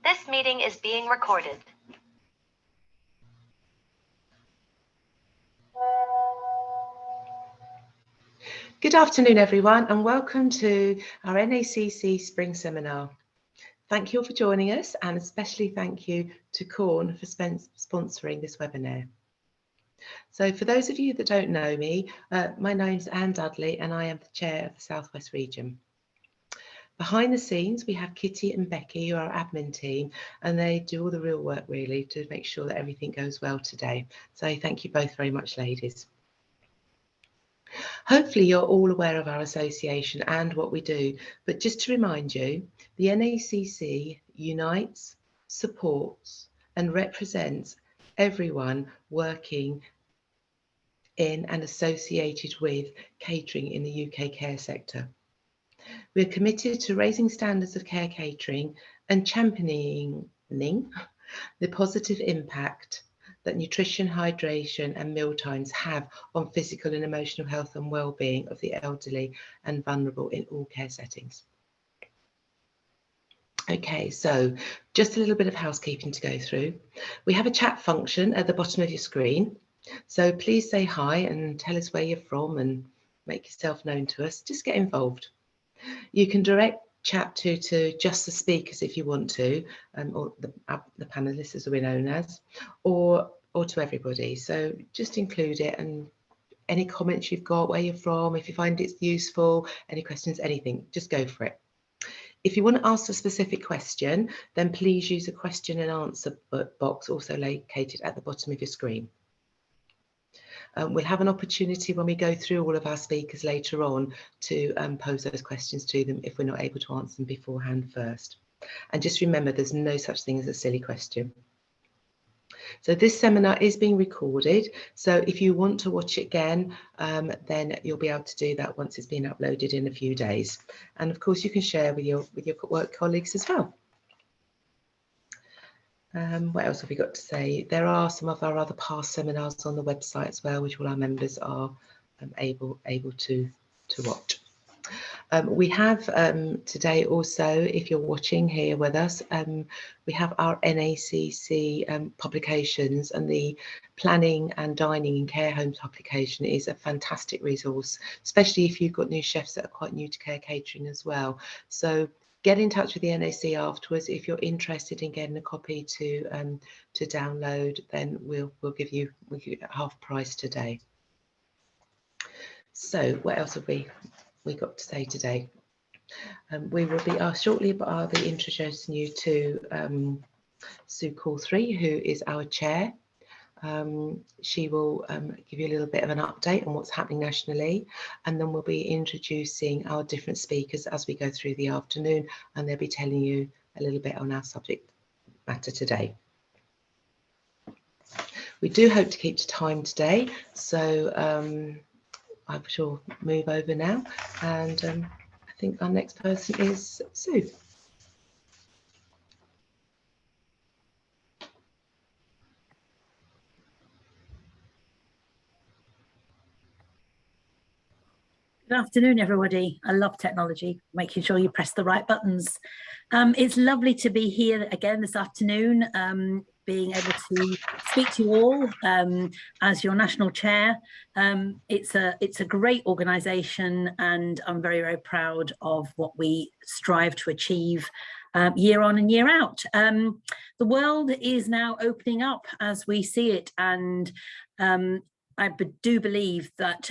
This meeting is being recorded. Good afternoon, everyone, and welcome to our NACC Spring Seminar. Thank you all for joining us, and especially thank you to Corn for sponsoring this webinar. So for those of you that don't know me, my name's Anne Dudley and I am the Chair of the South West Region. Behind the scenes, we have Kitty and Becky, who are our admin team, and they do all the real work really to make sure that everything goes well today. So thank you both very much, ladies. Hopefully you're all aware of our association and what we do, but just to remind you, the NACC unites, supports and represents everyone working in and associated with catering in the UK care sector. We're committed to raising standards of care catering and championing the positive impact that nutrition, hydration and mealtimes have on physical and emotional health and well-being of the elderly and vulnerable in all care settings. Okay, so just a little bit of housekeeping to go through. We have a chat function at the bottom of your screen, so please say hi and tell us where you're from and make yourself known to us. Just get involved. You can direct chat to just the speakers if you want to, or the panelists as we're known as, or to everybody. So just include it, and any comments you've got, where you're from, if you find it's useful, any questions, anything, just go for it. If you want to ask a specific question, then please use a question and answer box also located at the bottom of your screen. We'll have an opportunity when we go through all of our speakers later on to pose those questions to them if we're not able to answer them beforehand first. And just remember, there's no such thing as a silly question. So this seminar is being recorded, so if you want to watch it again, then you'll be able to do that once it's been uploaded in a few days. And of course you can share with your work colleagues as well. What else have we got to say? There are some of our other past seminars on the website as well, which all our members are able to watch. We have today also, if you're watching here with us, we have our NACC publications, and the Planning and Dining in Care Homes publication is a fantastic resource, especially if you've got new chefs that are quite new to care catering as well. So get in touch with the NAC afterwards if you're interested in getting a copy to download. Then we'll give you at half price today. So what else have we got to say today? We will be shortly I'll be introducing you to Sue Cawthry, who is our chair. She will give you a little bit of an update on what's happening nationally, and then we'll be introducing our different speakers as we go through the afternoon, and they'll be telling you a little bit on our subject matter today. We do hope to keep to time today, so I shall move over now, and I think our next person is Sue. Good afternoon, everybody. I love technology, making sure you press the right buttons. It's lovely to be here again this afternoon, being able to speak to you all as your national chair. It's a great organisation, and I'm very, very proud of what we strive to achieve year on and year out. The world is now opening up as we see it, and I do believe that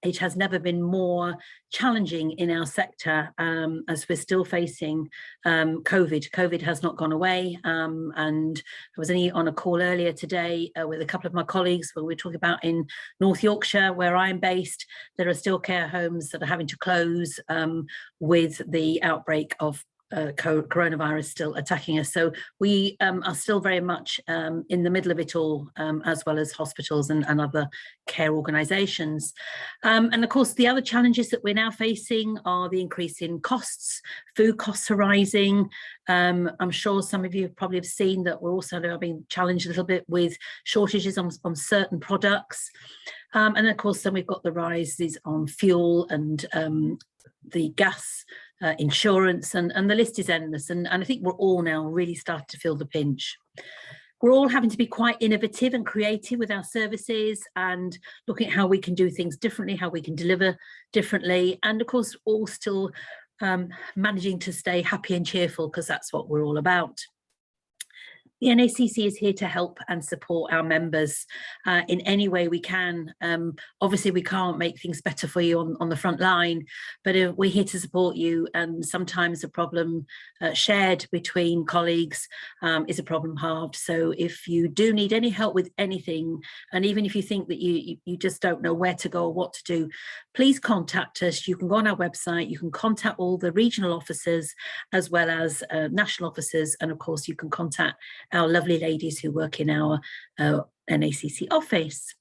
it has never been more challenging in our sector, as we're still facing COVID. COVID has not gone away, and I was on a call earlier today with a couple of my colleagues where we're talking about in North Yorkshire, where I'm based, there are still care homes that are having to close with the outbreak of coronavirus still attacking us. So we are still very much in the middle of it all, as well as hospitals and other care organisations. And of course, the other challenges that we're now facing are the increase in costs. Food costs are rising. I'm sure some of you probably have seen that we're also now being challenged a little bit with shortages on certain products. And of course, then we've got the rises on fuel and the gas, insurance, and the list is endless. And I think we're all now really starting to feel the pinch. We're all having to be quite innovative and creative with our services and looking at how we can do things differently, how we can deliver differently, and of course all still managing to stay happy and cheerful, because that's what we're all about. The NACC is here to help and support our members in any way we can. Obviously, we can't make things better for you on the front line, but we're here to support you. And sometimes a problem shared between colleagues is a problem halved. So if you do need any help with anything, and even if you think that you just don't know where to go or what to do, please contact us. You can go on our website, you can contact all the regional officers as well as national officers, and of course you can contact our lovely ladies who work in our NACC office.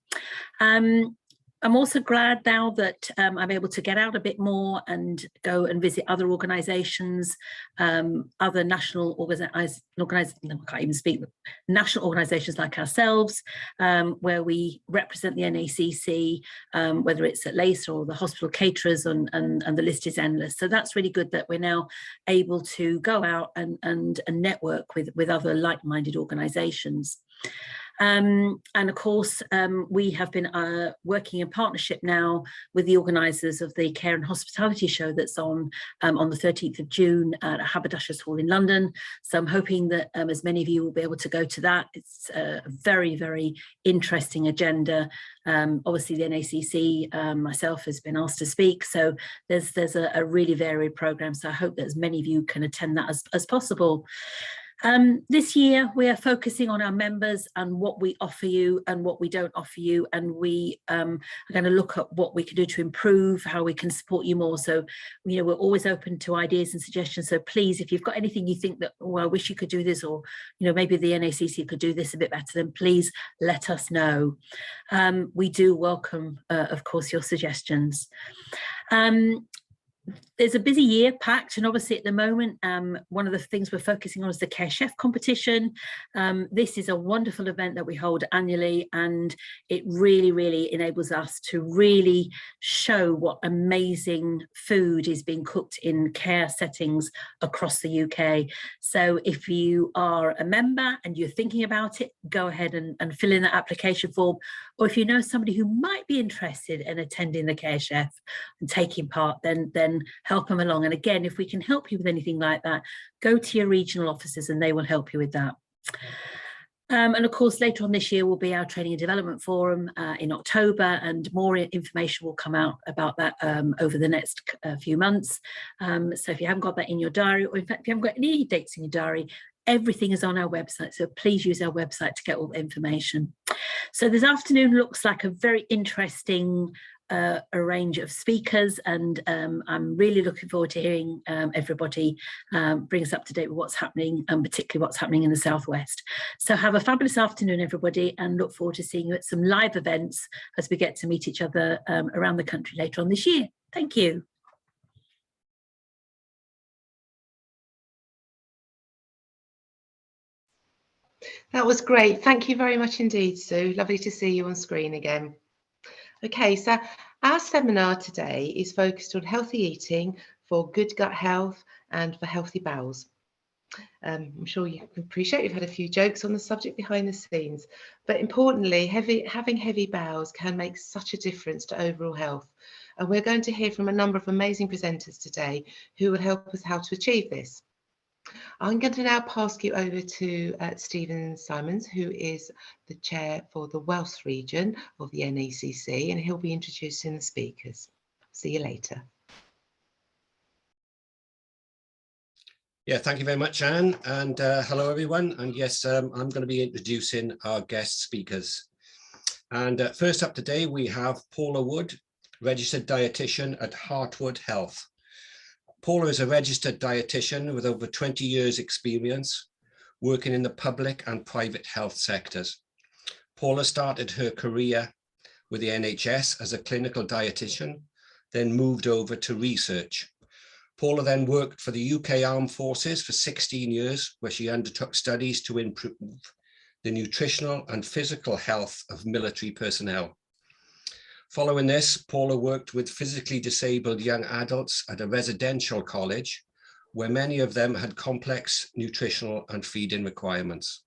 I'm also glad now that I'm able to get out a bit more and go and visit other organisations, other national national organisations like ourselves, where we represent the NACC, whether it's at LACE or the hospital caterers, and the list is endless. So that's really good that we're now able to go out and network with other like-minded organisations. And of course, we have been working in partnership now with the organisers of the Care and Hospitality Show that's on the 13th of June at Haberdashers' Hall in London. So I'm hoping that as many of you will be able to go to that. It's a very, very interesting agenda. Obviously, the NACC, myself, has been asked to speak. So there's a really varied programme. So I hope that as many of you can attend that as possible. This year, we are focusing on our members and what we offer you and what we don't offer you. And we are going to look at what we can do to improve, how we can support you more. So, you know, we're always open to ideas and suggestions. So please, if you've got anything you think that, well, I wish you could do this, or, you know, maybe the NACC could do this a bit better, then please let us know. We do welcome, of course, your suggestions. There's a busy year packed, and obviously at the moment one of the things we're focusing on is the Care Chef competition. This is a wonderful event that we hold annually, and it really enables us to really show what amazing food is being cooked in care settings across the UK. So if you are a member and you're thinking about it, go ahead and fill in that application form, or if you know somebody who might be interested in attending the Care Chef and taking part, then help them along. And again, if we can help you with anything like that, go to your regional officers and they will help you with that. And of course, later on this year will be our Training and Development Forum in October, and more information will come out about that over the next few months. So if you haven't got that in your diary, or in fact, if you haven't got any dates in your diary, everything is on our website. So please use our website to get all the information. So this afternoon looks like a very interesting a range of speakers, and I'm really looking forward to hearing everybody bring us up to date with what's happening, and particularly what's happening in the Southwest. So have a fabulous afternoon, everybody, and look forward to seeing you at some live events as we get to meet each other around the country later on this year. Thank you. That was great. Thank you very much indeed, Sue. Lovely to see you on screen again. Okay, so our seminar today is focused on healthy eating for good gut health and for healthy bowels. I'm sure you can appreciate we've had a few jokes on the subject behind the scenes, but importantly, having heavy bowels can make such a difference to overall health. And we're going to hear from a number of amazing presenters today who will help us how to achieve this. I'm going to now pass you over to Stephen Simons, who is the chair for the Welsh region of the NACC, and he'll be introducing the speakers. See you later. Yeah, thank you very much, Anne, and hello everyone. And yes, I'm going to be introducing our guest speakers. And first up today, we have Paula Wood, registered dietitian at Heartwood Health. Paula is a registered dietitian with over 20 years experience working in the public and private health sectors. Paula started her career with the NHS as a clinical dietitian, then moved over to research. Paula then worked for the UK Armed Forces for 16 years, where she undertook studies to improve the nutritional and physical health of military personnel. Following this, Paula worked with physically disabled young adults at a residential college, where many of them had complex nutritional and feeding requirements.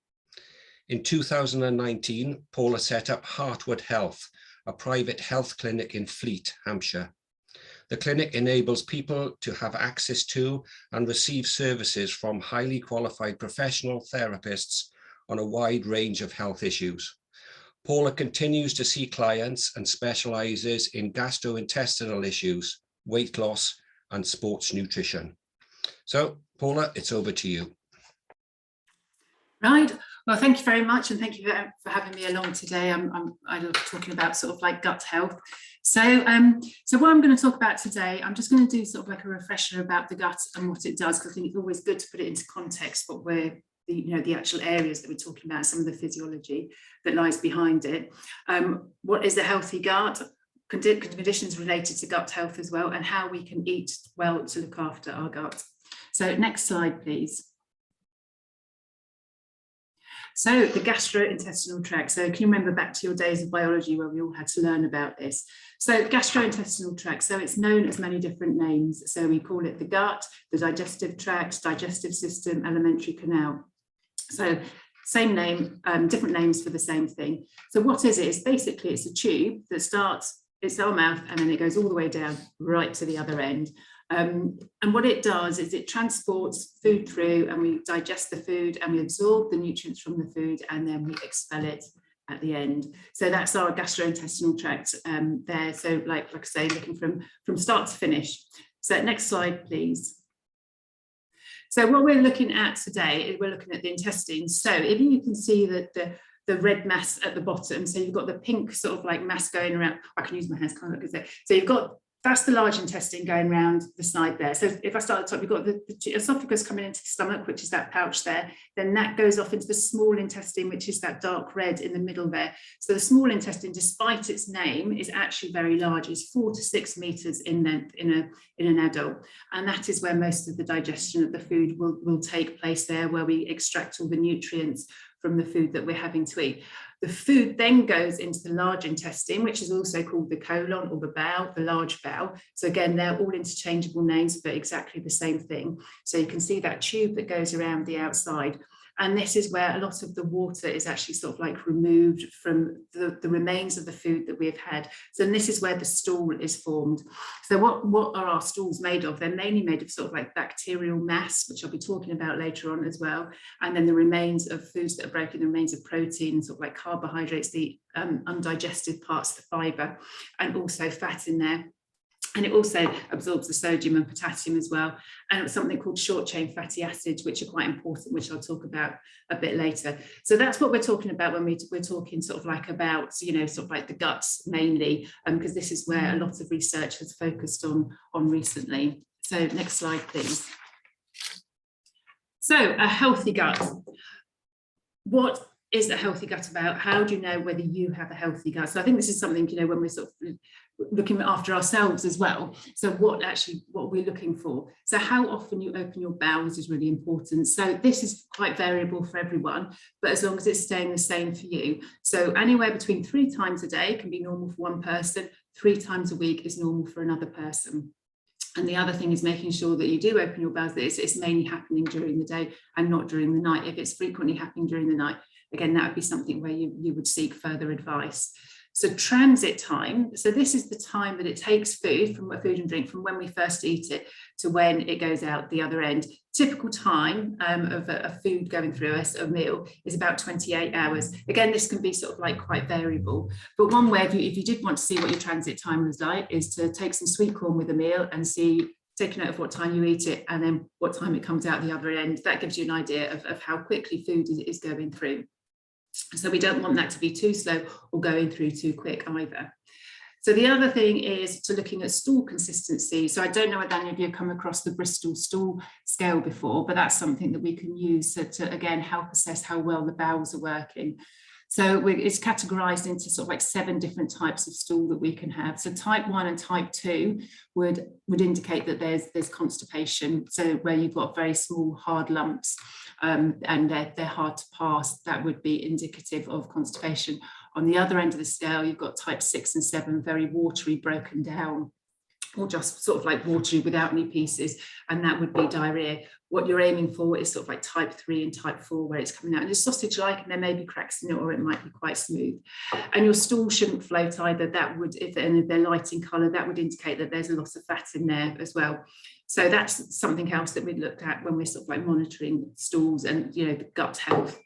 In 2019, Paula set up Heartwood Health, a private health clinic in Fleet, Hampshire. The clinic enables people to have access to and receive services from highly qualified professional therapists on a wide range of health issues. Paula continues to see clients and specializes in gastrointestinal issues, weight loss, and sports nutrition. So, Paula, it's over to you. Right. Well, thank you very much, and thank you for having me along today. I love talking about sort of like gut health. So what I'm going to talk about today, I'm just going to do sort of like a refresher about the gut and what it does, because I think it's always good to put it into context, what we're the actual areas that we're talking about, some of the physiology that lies behind it. What is a healthy gut? Conditions related to gut health as well, and how we can eat well to look after our gut. So next slide, please. So the gastrointestinal tract. So can you remember back to your days of biology where we all had to learn about this? So gastrointestinal tract, so it's known as many different names. So we call it the gut, the digestive tract, digestive system, alimentary canal. So same name, different names for the same thing. So what is it? It's basically, it's a tube that starts, it's our mouth, and then it goes all the way down right to the other end. And what it does is it transports food through, and we digest the food and we absorb the nutrients from the food, and then we expel it at the end. So that's our gastrointestinal tract there. So like I say, looking from start to finish. So next slide, please. So what we're looking at today is we're looking at the intestines. So if you can see that the red mass at the bottom, so you've got the pink sort of like mass going around. I can use my hands, can't look at that. So you've got, that's the large intestine going around the side there. So if I start at the top, you've got the esophagus coming into the stomach, which is that pouch there. Then that goes off into the small intestine, which is that dark red in the middle there. So the small intestine, despite its name, is actually very large. It's 4 to 6 meters in length in an adult. And that is where most of the digestion of the food will take place there, where we extract all the nutrients from the food that we're having to eat. The food then goes into the large intestine, which is also called the colon or the bowel, the large bowel. So again, they're all interchangeable names, but exactly the same thing. So you can see that tube that goes around the outside. And this is where a lot of the water is actually sort of like removed from the remains of the food that we've had. So this is where the stool is formed. So what are our stools made of? They're mainly made of sort of like bacterial mass, which I'll be talking about later on as well. And then the remains of foods that are broken, the remains of protein, sort of like carbohydrates, the undigested parts, the fiber, and also fat in there. And it also absorbs the sodium and potassium as well. And it's something called short chain fatty acids, which are quite important, which I'll talk about a bit later. So that's what we're talking about when we're talking sort of like about, sort of like the guts mainly, because this is where a lot of research has focused on recently. So next slide, please. So a healthy gut. What is a healthy gut about? How do you know whether you have a healthy gut? So I think this is something, when we're sort of looking after ourselves as well. So what we're looking for. So how often you open your bowels is really important. So this is quite variable for everyone, but as long as it's staying the same for you. So anywhere between 3 times a day can be normal for one person, 3 times a week is normal for another person. And the other thing is making sure that you do open your bowels, that it's mainly happening during the day and not during the night. If it's frequently happening during the night, again, that would be something where you would seek further advice. So transit time, so this is the time that it takes food and drink from when we first eat it to when it goes out the other end. Typical time of a food going through us, a meal, is about 28 hours. Again, this can be sort of like quite variable, but one way, if you did want to see what your transit time was like, is to take some sweet corn with a meal and take a note of what time you eat it and then what time it comes out the other end. That gives you an idea of how quickly food is going through. So we don't want that to be too slow or going through too quick either. So the other thing is to looking at stool consistency. So I don't know whether any of you have come across the Bristol stool scale before, but that's something that we can use to again, help assess how well the bowels are working. So it's categorized into sort of like 7 different types of stool that we can have. So type 1 and type 2 would indicate that there's constipation. So where you've got very small hard lumps and they're hard to pass, that would be indicative of constipation. On the other end of the scale, you've got type 6 and 7, very watery, broken down, or just sort of like watery without any pieces, and that would be diarrhea. What you're aiming for is sort of like type 3 and type 4, where it's coming out and it's sausage-like, and there may be cracks in it, or it might be quite smooth. And your stool shouldn't float either. That would, if they're light in colour, that would indicate that there's a lot of fat in there as well. So that's something else that we looked at when we're sort of like monitoring stools and, you know, the gut health.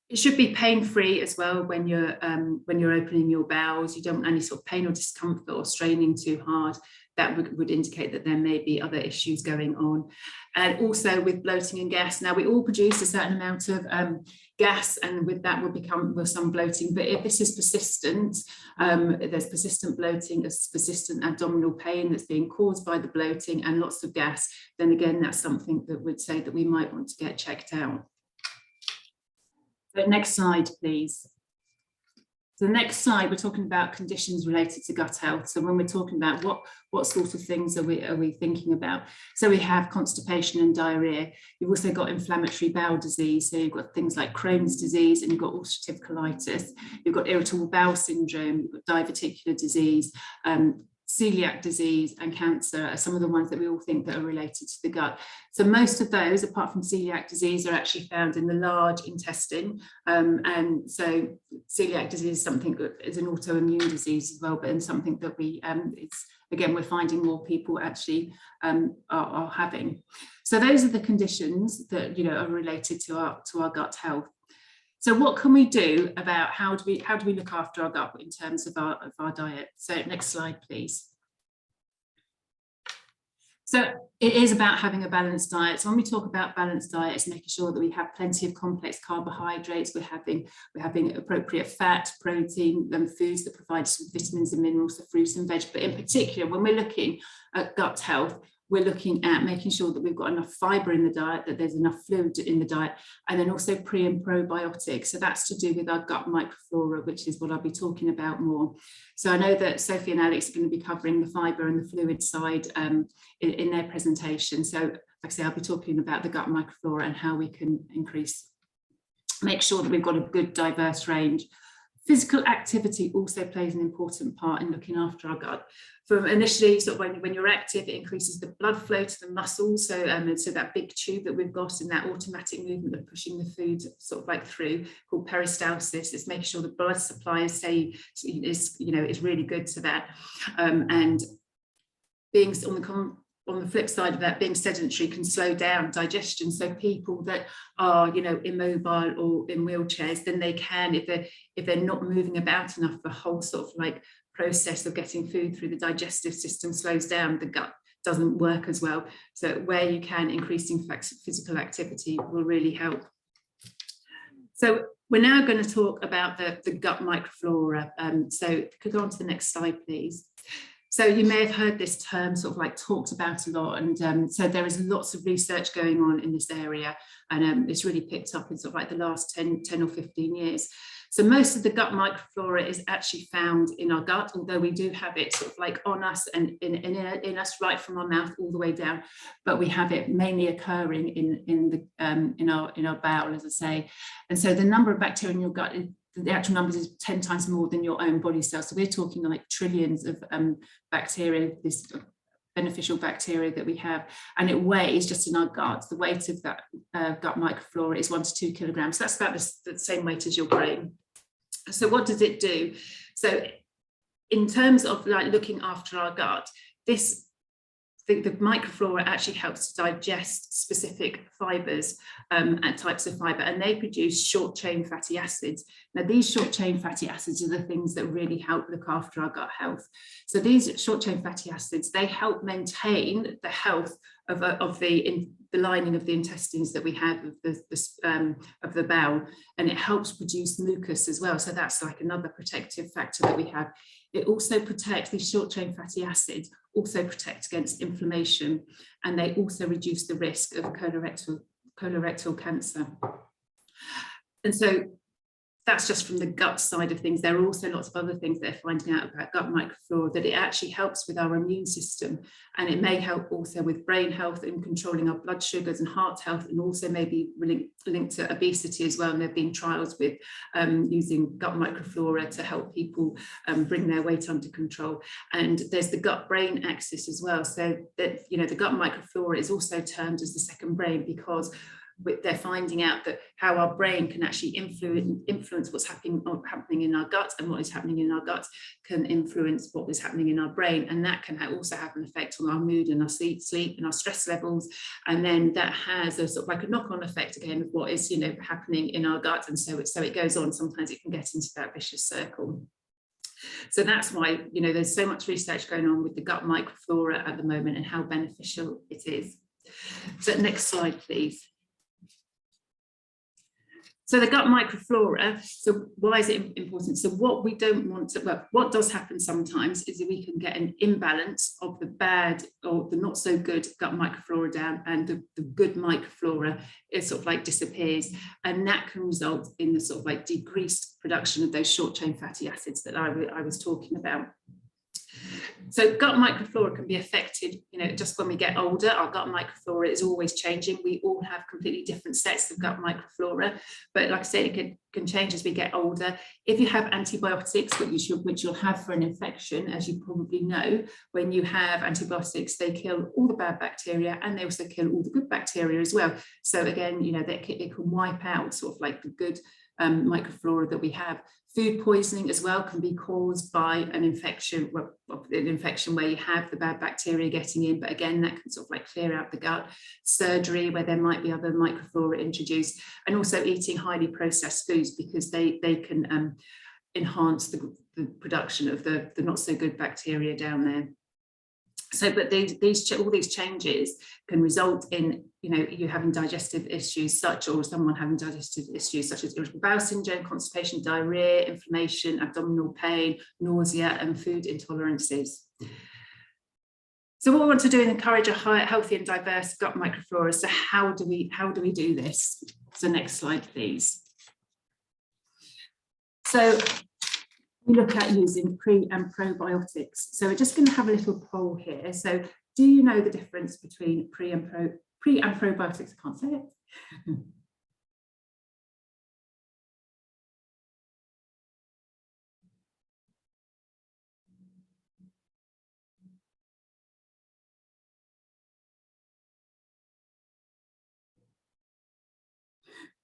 It should be pain-free as well when you're opening your bowels. You don't want any sort of pain or discomfort or straining too hard. That would indicate that there may be other issues going on. And also with bloating and gas. Now, we all produce a certain amount of gas, and with that will some bloating. But if this is persistent, there's persistent bloating, there's persistent abdominal pain that's being caused by the bloating and lots of gas, then again, that's something that would say that we might want to get checked out. But next slide, please. So the next slide, we're talking about conditions related to gut health. So when we're talking about what sort of things are we thinking about? So we have constipation and diarrhea. You've also got inflammatory bowel disease. So you've got things like Crohn's disease, and you've got ulcerative colitis. You've got irritable bowel syndrome, you've got diverticular disease, celiac disease and cancer are some of the ones that we all think that are related to the gut. So most of those, apart from celiac disease, are actually found in the large intestine. And so celiac disease is something that is an autoimmune disease as well, but in something that we're finding more people actually are having. So those are the conditions that, you know, are related to our gut health. So what can we do about how do we look after our gut in terms of our diet? So next slide, please. So it is about having a balanced diet. So when we talk about balanced diet, it's making sure that we have plenty of complex carbohydrates. We're having appropriate fat, protein, and foods that provide us with vitamins and minerals, the fruits and veg. But in particular, when we're looking at gut health, we're looking at making sure that we've got enough fibre in the diet, that there's enough fluid in the diet, and then also pre and probiotics. So that's to do with our gut microflora, which is what I'll be talking about more. So I know that Sophie and Alex are going to be covering the fibre and the fluid side in their presentation. So like I say, I'll be talking about the gut microflora and how we can make sure that we've got a good diverse range. Physical activity also plays an important part in looking after our gut. From initially, sort of when you're active, it increases the blood flow to the muscles. So, so that big tube that we've got in that automatic movement of pushing the food sort of like through, called peristalsis, it's making sure the blood supply is really good to that. And being on the flip side of that, being sedentary can slow down digestion. So people that are, you know, immobile or in wheelchairs, then they can, if they're not moving about enough, the whole sort of like process of getting food through the digestive system slows down, the gut doesn't work as well. So where you can, increasing physical activity will really help. So we're now going to talk about the gut microflora. So if you could go on to the next slide, please. So you may have heard this term sort of like talked about a lot, and so there is lots of research going on in this area, and it's really picked up in sort of like the last 10 or 15 years. So most of the gut microflora is actually found in our gut, although we do have it sort of like on us and in us right from our mouth all the way down, but we have it mainly occurring in our bowel, as I say. And so the number of bacteria in your gut, the actual numbers is 10 times more than your own body cells. So we're talking like trillions of bacteria, this beneficial bacteria that we have, and it weighs just in our gut. The weight of that gut microflora is 1 to 2 kilograms. So that's about the same weight as your brain. So what does it do? So in terms of like looking after our gut, the microflora actually helps to digest specific fibres and types of fibre, and they produce short-chain fatty acids. Now, these short-chain fatty acids are the things that really help look after our gut health. So these short-chain fatty acids, they help maintain the health of the lining of the intestines that we have of the bowel, and it helps produce mucus as well. So that's like another protective factor that we have. It also protects, these short-chain fatty acids also protect against inflammation, and they also reduce the risk of colorectal cancer. And so that's just from the gut side of things. There are also lots of other things that they're finding out about gut microflora, that it actually helps with our immune system, and it may help also with brain health and controlling our blood sugars and heart health, and also maybe linked to obesity as well. And there have been trials with using gut microflora to help people bring their weight under control. And there's the gut-brain axis as well. So that, you know, the gut microflora is also termed as the second brain, because they're finding out that how our brain can actually influence what's happening in our gut, and what is happening in our gut can influence what is happening in our brain, and that can also have an effect on our mood and our sleep and our stress levels, and then that has a sort of like a knock-on effect again of what is, you know, happening in our gut, and so it goes on. Sometimes it can get into that vicious circle. So that's why, you know, there's so much research going on with the gut microflora at the moment and how beneficial it is. So next slide, please. So the gut microflora, so why is it important? So what we don't want to, well, what does happen sometimes is that we can get an imbalance of the bad or the not so good gut microflora down, and the good microflora, it sort of like disappears, and that can result in the sort of like decreased production of those short chain fatty acids that I was talking about. So gut microflora can be affected, you know, just when we get older. Our gut microflora is always changing. We all have completely different sets of gut microflora, but like I say, it can change as we get older. If you have antibiotics, which you'll have for an infection, as you probably know, when you have antibiotics, they kill all the bad bacteria, and they also kill all the good bacteria as well. So again, you know, it can wipe out sort of like the good microflora that we have. Food poisoning as well can be caused by an infection where you have the bad bacteria getting in, but again, that can sort of like clear out the gut. Surgery, where there might be other microflora introduced, and also eating highly processed foods, because they can enhance the production of the not so good bacteria down there. So, but all these changes can result in, you know, you having digestive issues or someone having digestive issues such as irritable bowel syndrome, constipation, diarrhea, inflammation, abdominal pain, nausea, and food intolerances. So what we want to do is encourage a healthy and diverse gut microflora. So how do we do this? So next slide, please. So we look at using pre and probiotics. So we're just going to have a little poll here. So do you know the difference between pre and probiotics? I can't say it.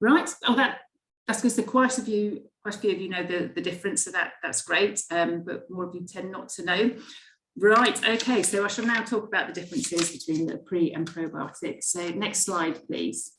Right. Oh, that's because quite a few of you know the difference, so that's great, but more of you tend not to know. Right, okay, so I shall now talk about the differences between the pre and probiotics. So next slide, please.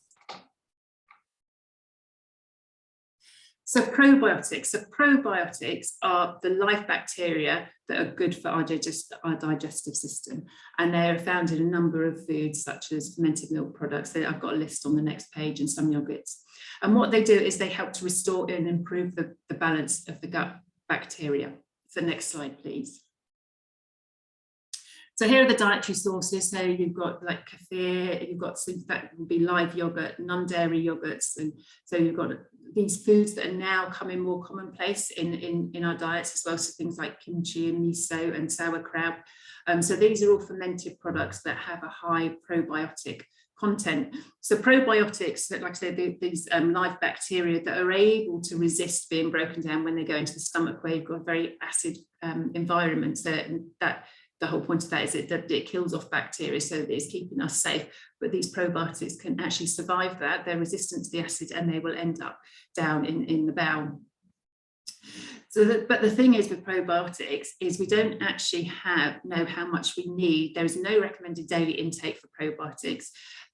So probiotics. So probiotics are the live bacteria that are good for our digestive system, and they are found in a number of foods such as fermented milk products. I've got a list on the next page, and some yogurts. And what they do is they help to restore and improve the balance of the gut bacteria. So next slide, please. So here are the dietary sources. So you've got like kefir, you've got things that will be live yogurt, non-dairy yogurts, and so you've got these foods that are now coming more commonplace in our diets as well. So things like kimchi and miso and sauerkraut. So these are all fermented products that have a high probiotic content. So probiotics, like I said, these live bacteria that are able to resist being broken down when they go into the stomach, where you've got a very acid environment. So that the whole point of that is that it kills off bacteria, so that it's keeping us safe. But these probiotics can actually survive that. They're resistant to the acid, and they will end up down in the bowel. So, but the thing is with probiotics is we don't actually know how much we need. There is no recommended daily intake for probiotics,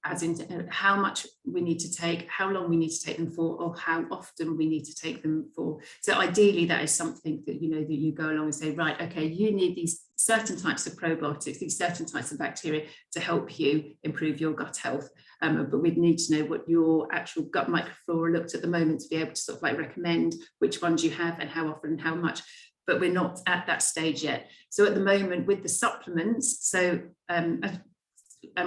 as in how much we need to take, how long we need to take them for, or how often we need to take them for. So ideally, that is something that that you go along and say, right, okay, you need these certain types of probiotics, these certain types of bacteria to help you improve your gut health. But we'd need to know what your actual gut microflora looked at the moment to be able to sort of like recommend which ones you have and how often and how much. But we're not at that stage yet. So at the moment with the supplements, so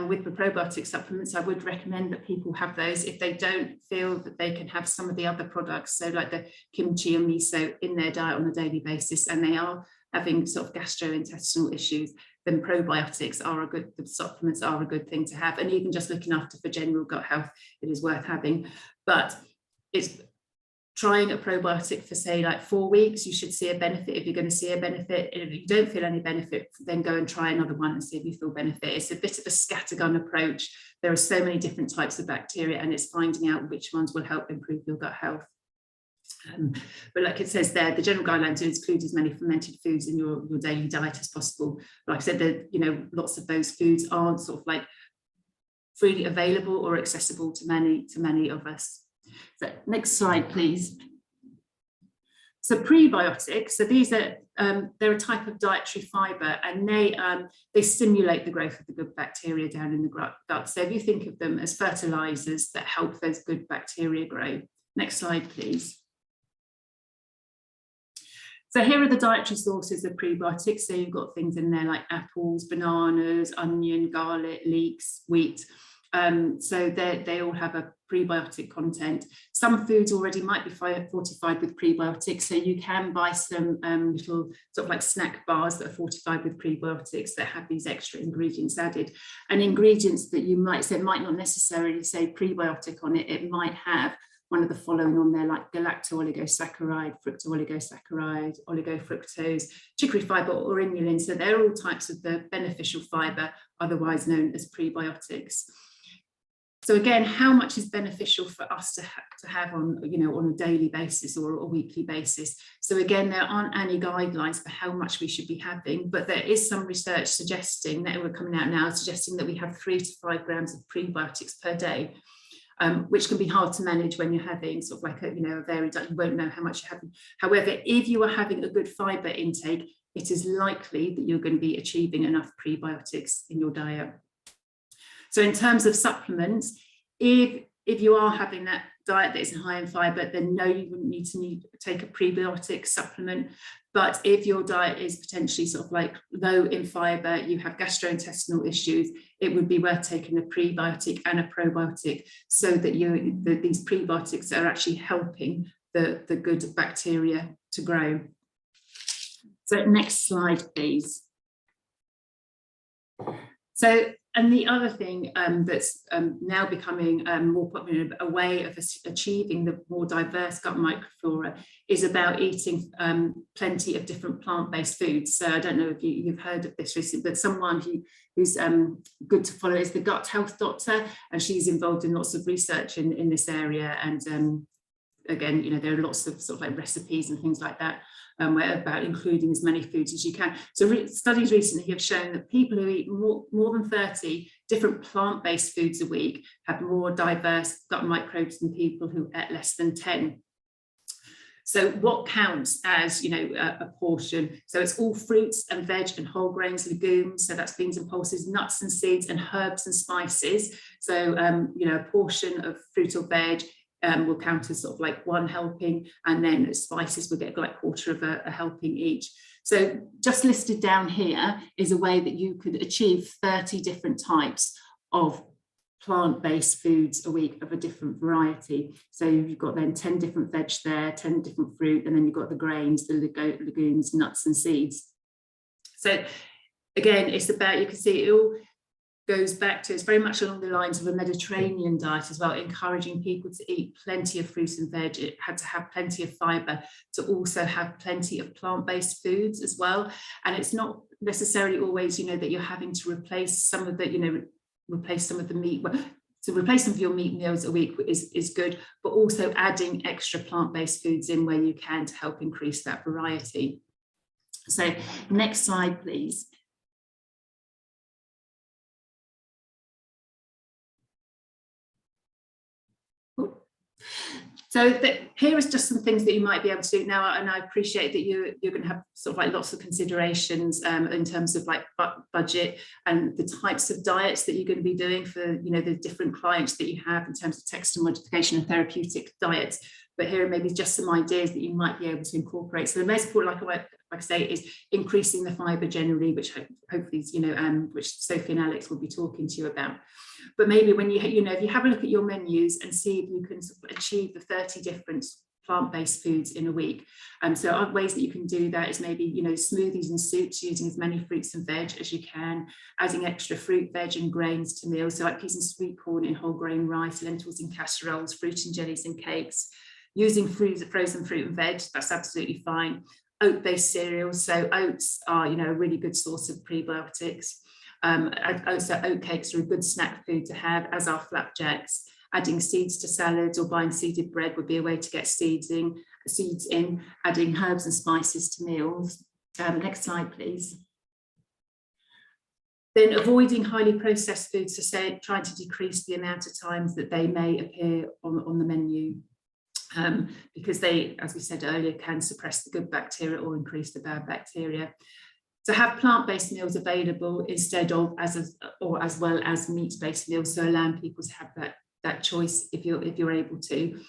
with the probiotic supplements, I would recommend that people have those if they don't feel that they can have some of the other products, so like the kimchi or miso in their diet on a daily basis, and they are having sort of gastrointestinal issues, then probiotics are the supplements are a good thing to have. And even just looking after for general gut health, it is worth having. But it's trying a probiotic for, say, like 4 weeks, you should see a benefit if you're going to see a benefit. If you don't feel any benefit, then go and try another one and see if you feel benefit. It's a bit of a scattergun approach. There are so many different types of bacteria, and it's finding out which ones will help improve your gut health. But like it says there, the general guidelines include as many fermented foods in your daily diet as possible. Like I said, that lots of those foods aren't sort of like freely available or accessible to many of us. So next slide, please. So prebiotics, so these are they're a type of dietary fibre, and they stimulate the growth of the good bacteria down in the gut. So if you think of them as fertilizers that help those good bacteria grow. Next slide, please. So here are the dietary sources of prebiotics. So you've got things in there like apples, bananas, onion, garlic, leeks, wheat. So they all have a prebiotic content. Some foods already might be fortified with prebiotics, so you can buy some little sort of like snack bars that are fortified with prebiotics that have these extra ingredients added. And ingredients that you might say might not necessarily say prebiotic on it. It might have one of the following on there, like galacto-oligosaccharide, fructo-oligosaccharide, oligofructose, chicory fibre, or inulin. So they're all types of the beneficial fibre, otherwise known as prebiotics. So again, how much is beneficial for us to have on, on a daily basis or a weekly basis? So again, there aren't any guidelines for how much we should be having, but there is some research suggesting that we're coming out now, suggesting that we have 3 to 5 grams of prebiotics per day. Which can be hard to manage when you're having sort of like a varied diet. You won't know how much you're having. However, if you are having a good fibre intake, it is likely that you're going to be achieving enough prebiotics in your diet. So in terms of supplements, if you are having that diet that is high in fibre, then no, you wouldn't need to take a prebiotic supplement. But if your diet is potentially sort of like low in fibre, you have gastrointestinal issues, it would be worth taking a prebiotic and a probiotic so that these prebiotics are actually helping the good bacteria to grow. So next slide, please. So, and the other thing that's now becoming more popular, a way of achieving the more diverse gut microflora, is about eating plenty of different plant-based foods. So I don't know if you've heard of this recently, but someone who's good to follow is the gut health doctor, and she's involved in lots of research in this area. And again, there are lots of sort of like recipes and things like that. About including as many foods as you can. So studies recently have shown that people who eat more than 30 different plant-based foods a week have more diverse gut microbes than people who eat less than 10. So what counts as, a portion? So it's all fruits and veg and whole grains, legumes. So that's beans and pulses, nuts and seeds, and herbs and spices. So, a portion of fruit or veg will count as sort of like 1 helping, and then spices will get like 1/4 of a helping each. So just listed down here is a way that you could achieve 30 different types of plant-based foods a week of a different variety. So you've got then 10 different veg there, 10 different fruit, and then you've got the grains, the legumes, nuts and seeds. So again, it's about, you can see it all goes back to, it's very much along the lines of a Mediterranean diet as well, encouraging people to eat plenty of fruits and veg. It had to have plenty of fibre, to also have plenty of plant-based foods as well. And it's not necessarily always, that you're having to replace some of the, replace some of the meat. To replace some of your meat meals a week is good, but also adding extra plant-based foods in where you can to help increase that variety. So next slide, please. So here is just some things that you might be able to do now, and I appreciate that you're going to have sort of like lots of considerations in terms of like budget and the types of diets that you're going to be doing for the different clients that you have in terms of texture modification and therapeutic diets. But here are maybe just some ideas that you might be able to incorporate. So the most important, like like I say, is increasing the fibre generally, which hopefully is, which Sophie and Alex will be talking to you about. But maybe when if you have a look at your menus and see if you can sort of achieve the 30 different plant-based foods in a week. So other ways that you can do that is maybe, smoothies and soups, using as many fruits and veg as you can, adding extra fruit, veg and grains to meals. So like peas and sweet corn in whole grain rice, lentils in casseroles, fruit and jellies and cakes, using frozen fruit and veg, that's absolutely fine. Oat-based cereals, so oats are, a really good source of prebiotics. Also oat cakes are a good snack food to have, as are flapjacks. Adding seeds to salads or buying seeded bread would be a way to get seeds in, adding herbs and spices to meals. Next slide, please. Then avoiding highly processed foods, so say trying to decrease the amount of times that they may appear on the menu, because they, as we said earlier, can suppress the good bacteria or increase the bad bacteria. So have plant-based meals available instead of as well as meat-based meals, so allowing people to have that choice if you're able to.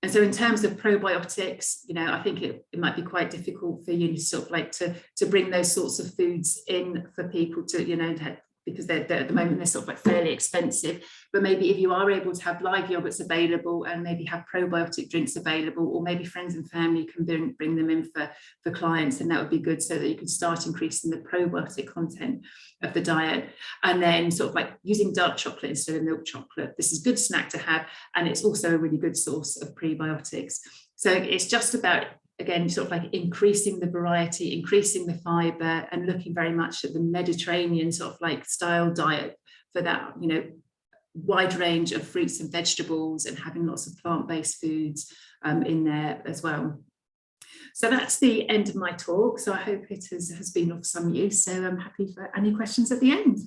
And so in terms of probiotics, I think it might be quite difficult for you to sort of like to bring those sorts of foods in for people to, because they're at the moment they're sort of like fairly expensive. But maybe if you are able to have live yogurts available and maybe have probiotic drinks available, or maybe friends and family can bring them in for clients, and that would be good, so that you can start increasing the probiotic content of the diet. And then sort of like using dark chocolate instead of milk chocolate. This is a good snack to have, and it's also a really good source of prebiotics. So it's just about, again, sort of like increasing the variety, increasing the fibre, and looking very much at the Mediterranean sort of like style diet for that, wide range of fruits and vegetables, and having lots of plant-based foods in there as well. So that's the end of my talk. So I hope it has been of some use. So I'm happy for any questions at the end.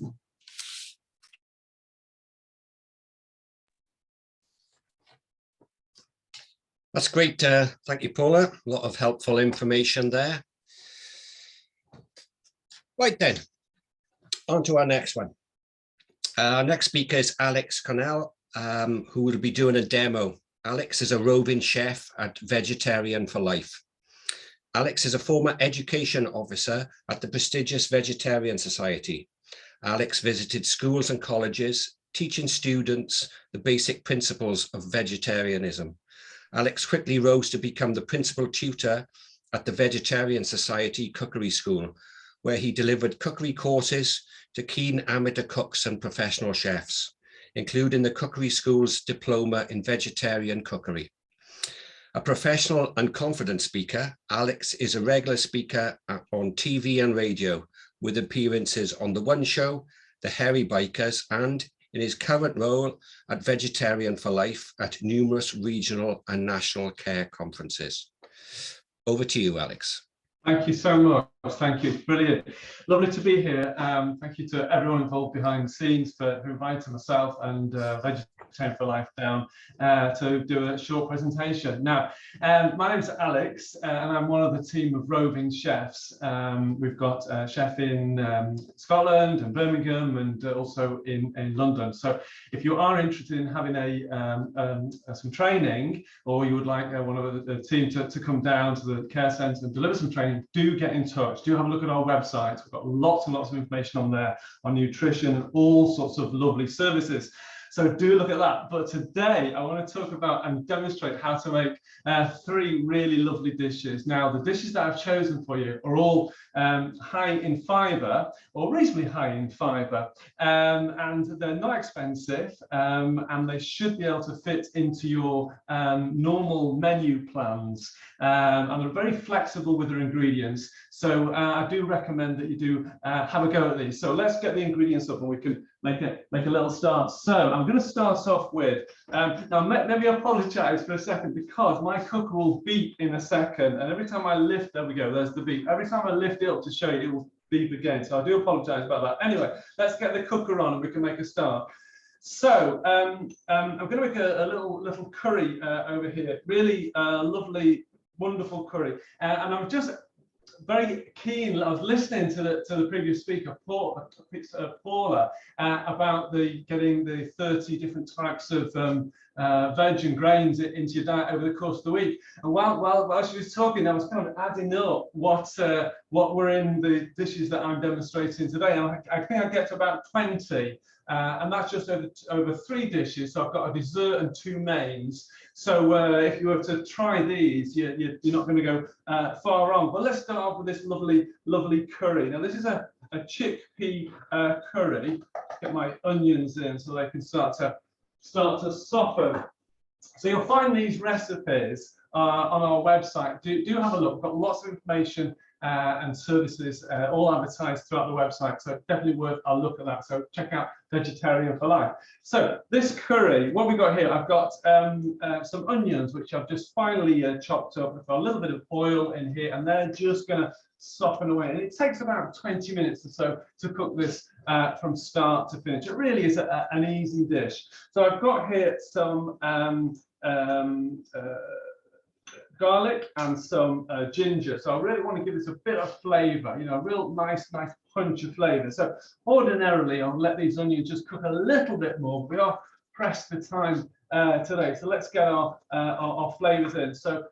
That's great. Thank you, Paula. A lot of helpful information there. Right then, on to our next one. Our next speaker is Alex Connell, who will be doing a demo. Alex is a roving chef at Vegetarian for Life. Alex is a former education officer at the prestigious Vegetarian Society. Alex visited schools and colleges, teaching students the basic principles of vegetarianism. Alex quickly rose to become the principal tutor at the Vegetarian Society Cookery School, where he delivered cookery courses to keen amateur cooks and professional chefs, including the Cookery School's diploma in vegetarian cookery. A professional and confident speaker, Alex is a regular speaker on TV and radio, with appearances on The One Show, The Hairy Bikers, and in his current role at Vegetarian for Life at numerous regional and national care conferences. Over to you, Alex. Thank you so much. Thank you. Brilliant. Lovely to be here. Thank you to everyone involved behind the scenes for inviting myself and Vegetarian for Life down to do a short presentation. Now, my name is Alex, and I'm one of the team of roving chefs. We've got a chef in Scotland and Birmingham, and also in London. So if you are interested in having some training, or you would like one of the team to come down to the care centre and deliver some training, do get in touch. Do have a look at our website. We've got lots and lots of information on there on nutrition and all sorts of lovely services. So do look at that. But today I want to talk about and demonstrate how to make 3 really lovely dishes. Now, the dishes that I've chosen for you are all high in fibre, or reasonably high in fibre, and they're not expensive, and they should be able to fit into your normal menu plans, and they're very flexible with their ingredients. So I do recommend that you do have a go at these. So let's get the ingredients up and we can make a little start. So I'm going to start off with, now maybe I apologise for a second, because my cooker will beep in a second, and every time I lift, there we go, there's the beep. Every time I lift it up to show you, it will beep again. So I do apologise about that. Anyway, let's get the cooker on and we can make a start. So I'm going to make a little curry over here, really lovely, wonderful curry, and I'm just very keen. I was listening to the previous speaker, Paula, about getting the 30 different types of veg and grains into your diet over the course of the week. And while she was talking, I was kind of adding up what were in the dishes that I'm demonstrating today. And I think I get to about 20. And that's just over 3 dishes. So I've got a dessert and 2 mains. So if you were to try these, you're not going to go far wrong. But let's start off with this lovely curry. Now this is a chickpea curry. Get my onions in so they can start to soften. So you'll find these recipes on our website. Do have a look. We've got lots of information and services all advertised throughout the website, so it's definitely worth a look at that. So check out Vegetarian for Life. So this curry, what we got here, I've got some onions which I've just finely chopped up with a little bit of oil in here, and they're just going to soften away. And it takes about 20 minutes or so to cook this from start to finish. It really is an easy dish. So I've got here some garlic and some ginger. So I really want to give this a bit of flavor, you know, a real nice punch of flavor. So ordinarily I'll let these onions just cook a little bit more. We are pressed for time today, so let's get our flavors in. So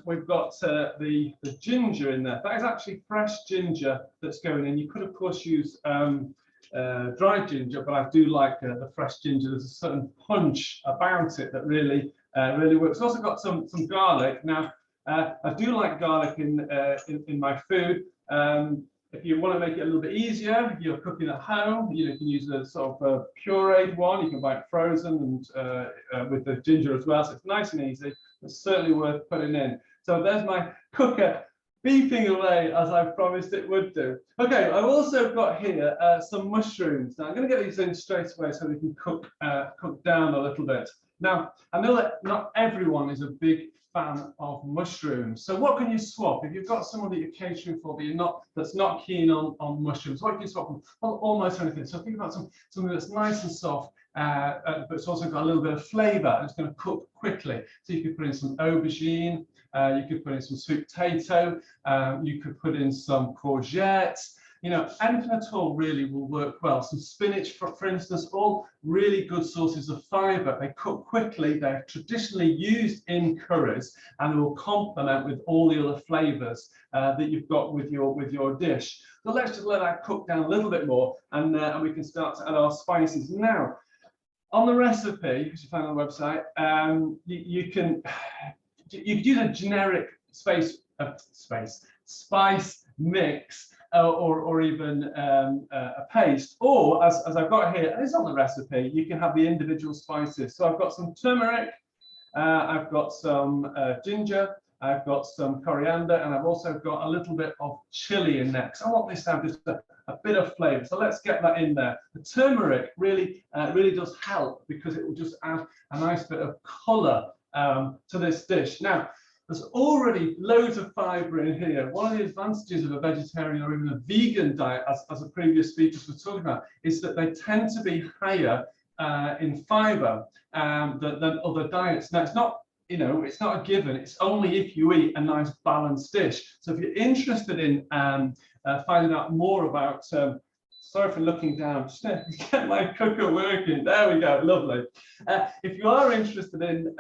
we've got the ginger in there. That is actually fresh ginger that's going in. You could of course use dried ginger, but I do like the fresh ginger. There's a certain punch about it that really works. Also got some garlic. Now I do like garlic in my food. If you want to make it a little bit easier, if you're cooking at home, you can use a sort of pureed one. You can buy it frozen and with the ginger as well. So it's nice and easy. It's certainly worth putting in. So there's my cooker beeping away as I promised it would do. Okay, I've also got here some mushrooms. Now I'm going to get these in straight away so we can cook down a little bit. Now I know that not everyone is a big fan of mushrooms. So what can you swap? If you've got someone that you're catering for that's not keen on mushrooms, what can you swap them? Well, almost anything. So think about something that's nice and soft, but it's also got a little bit of flavour and it's going to cook quickly. So you could put in some aubergine, you could put in some sweet potato, you could put in some courgettes. You know, anything at all really will work well. Some spinach, for instance, all really good sources of fibre. They cook quickly. They're traditionally used in curries, and they will complement with all the other flavours that you've got with your dish. So let's just let that cook down a little bit more, and we can start to add our spices now. On the recipe, which you find on the website, you could use a generic spice mix. Or even a paste, or as I've got here, and it's on the recipe, you can have the individual spices. So I've got some turmeric, I've got some ginger, I've got some coriander, and I've also got a little bit of chili in there. So I want this to have just a bit of flavour. So let's get that in there. The turmeric really does help because it will just add a nice bit of colour to this dish. Now, there's already loads of fibre in here. One of the advantages of a vegetarian or even a vegan diet, as the previous speakers were talking about, is that they tend to be higher in fibre than other diets. Now, it's not, it's not a given. It's only if you eat a nice balanced dish. So if you're interested in finding out more about, sorry for looking down, just to get my cooker working. There we go, lovely. If you are interested in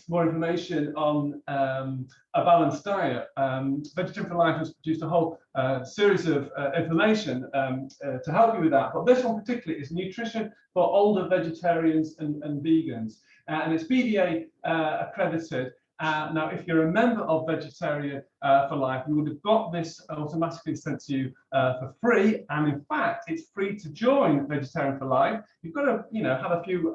more information on a balanced diet, Vegetarian for Life has produced a whole series of information to help you with that. But this one particularly is nutrition for older vegetarians and vegans. And it's BDA accredited. Now, if you're a member of Vegetarian for Life, you would have got this automatically sent to you for free. And in fact, it's free to join Vegetarian for Life. You've got to, have a few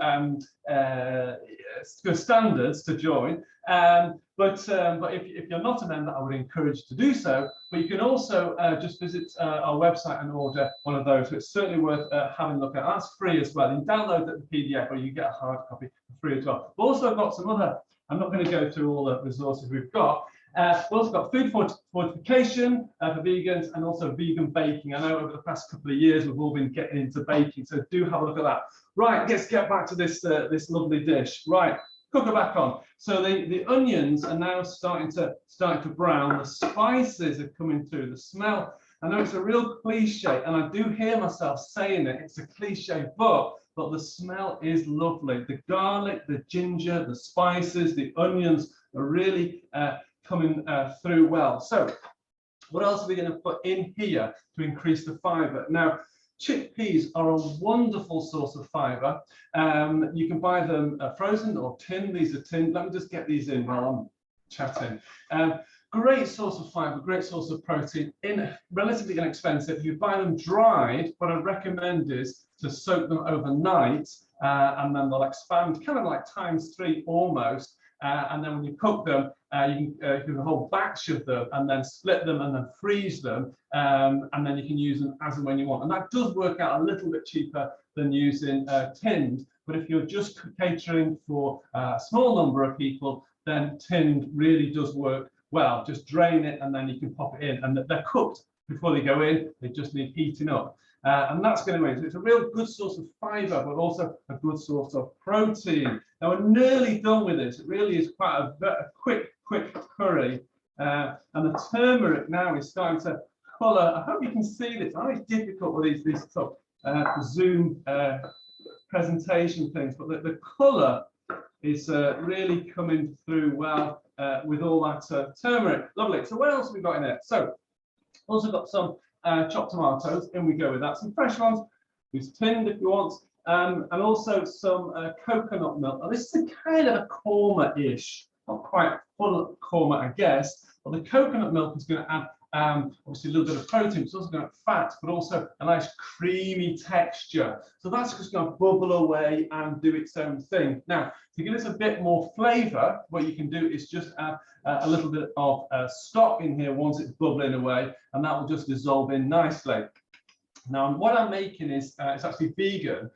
standards to join. But if you're not a member, I would encourage you to do so. But you can also just visit our website and order one of those. So it's certainly worth having a look at. That's free as well. You can download the PDF, or you get a hard copy for free as well. We've also got some other. I'm not going to go through all the resources we've got. We've also got food fortification for vegans, and also vegan baking. I know over the past couple of years we've all been getting into baking, so do have a look at that. Right, let's get back to this lovely dish. Right, cooker back on. So the onions are now starting to brown. The spices are coming through. The smell. I know it's a real cliche, and I do hear myself saying it. It's a cliche, but but the smell is lovely. The garlic, the ginger, the spices, the onions are really coming through well. So what else are we going to put in here to increase the fibre? Now, chickpeas are a wonderful source of fibre. You can buy them frozen or tinned. These are tinned. Let me just get these in while I'm chatting. Great source of fibre, great source of protein, relatively inexpensive. If you buy them dried, what I recommend is to soak them overnight, and then they'll expand kind of like ×3 almost. And then when you cook them, you can do a whole batch of them and then split them and then freeze them, and then you can use them as and when you want. And that does work out a little bit cheaper than using tinned. But if you're just catering for a small number of people, then tinned really does work well. Just drain it and then you can pop it in, and they're cooked before they go in. They just need heating up. And that's going to make it. It's a real good source of fibre, but also a good source of protein. Now we're nearly done with this. It really is quite a quick curry. And the turmeric now is starting to colour. I hope you can see this. I know it's difficult with these sort of Zoom presentation things, but the colour is really coming through well with all that turmeric. Lovely. So what else have we got in there? So also got some chopped tomatoes. In we go with that. Some fresh ones, who's tinned if you want, and also some coconut milk. Now this is a kind of a korma-ish, not quite full korma, I guess, but the coconut milk is going to add obviously a little bit of protein. It's also going to add fat, but also a nice creamy texture. So that's just going to bubble away and do its own thing. Now, to give us a bit more flavour, what you can do is just add a little bit of stock in here once it's bubbling away, and that will just dissolve in nicely. Now, what I'm making is it's actually vegan.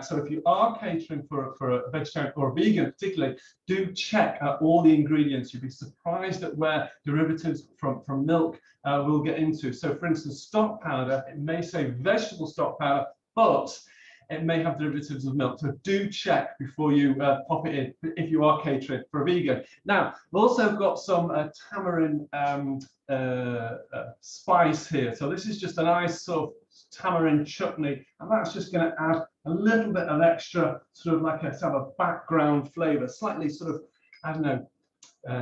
So if you are catering for a vegetarian or a vegan particularly, do check all the ingredients. You'll be surprised at where derivatives from milk will get into. So for instance, stock powder, it may say vegetable stock powder, but it may have derivatives of milk. So do check before you pop it in if you are catering for a vegan. Now, we've also got some tamarind spice here. So this is just a nice sort of tamarind chutney, and that's just going to add a little bit of extra sort of like a sort of background flavor, slightly sort of, I don't know,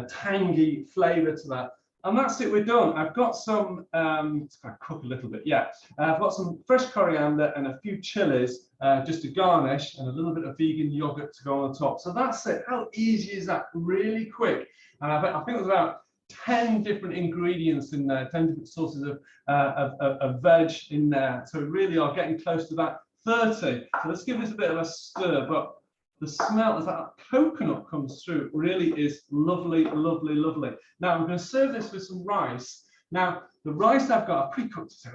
tangy flavor to that. And that's it, we're done. I've got some, it's going to cook a little bit, yeah. I've got some fresh coriander and a few chilies just to garnish, and a little bit of vegan yogurt to go on the top. So that's it. How easy is that? Really quick. And I think there's about 10 different ingredients in there, 10 different sources of veg in there. So we really are getting close to that 30. So let's give this a bit of a stir, but the smell as that coconut comes through really is lovely, lovely, lovely. Now I'm going to serve this with some rice. Now the rice I've got, I've pre-cooked it,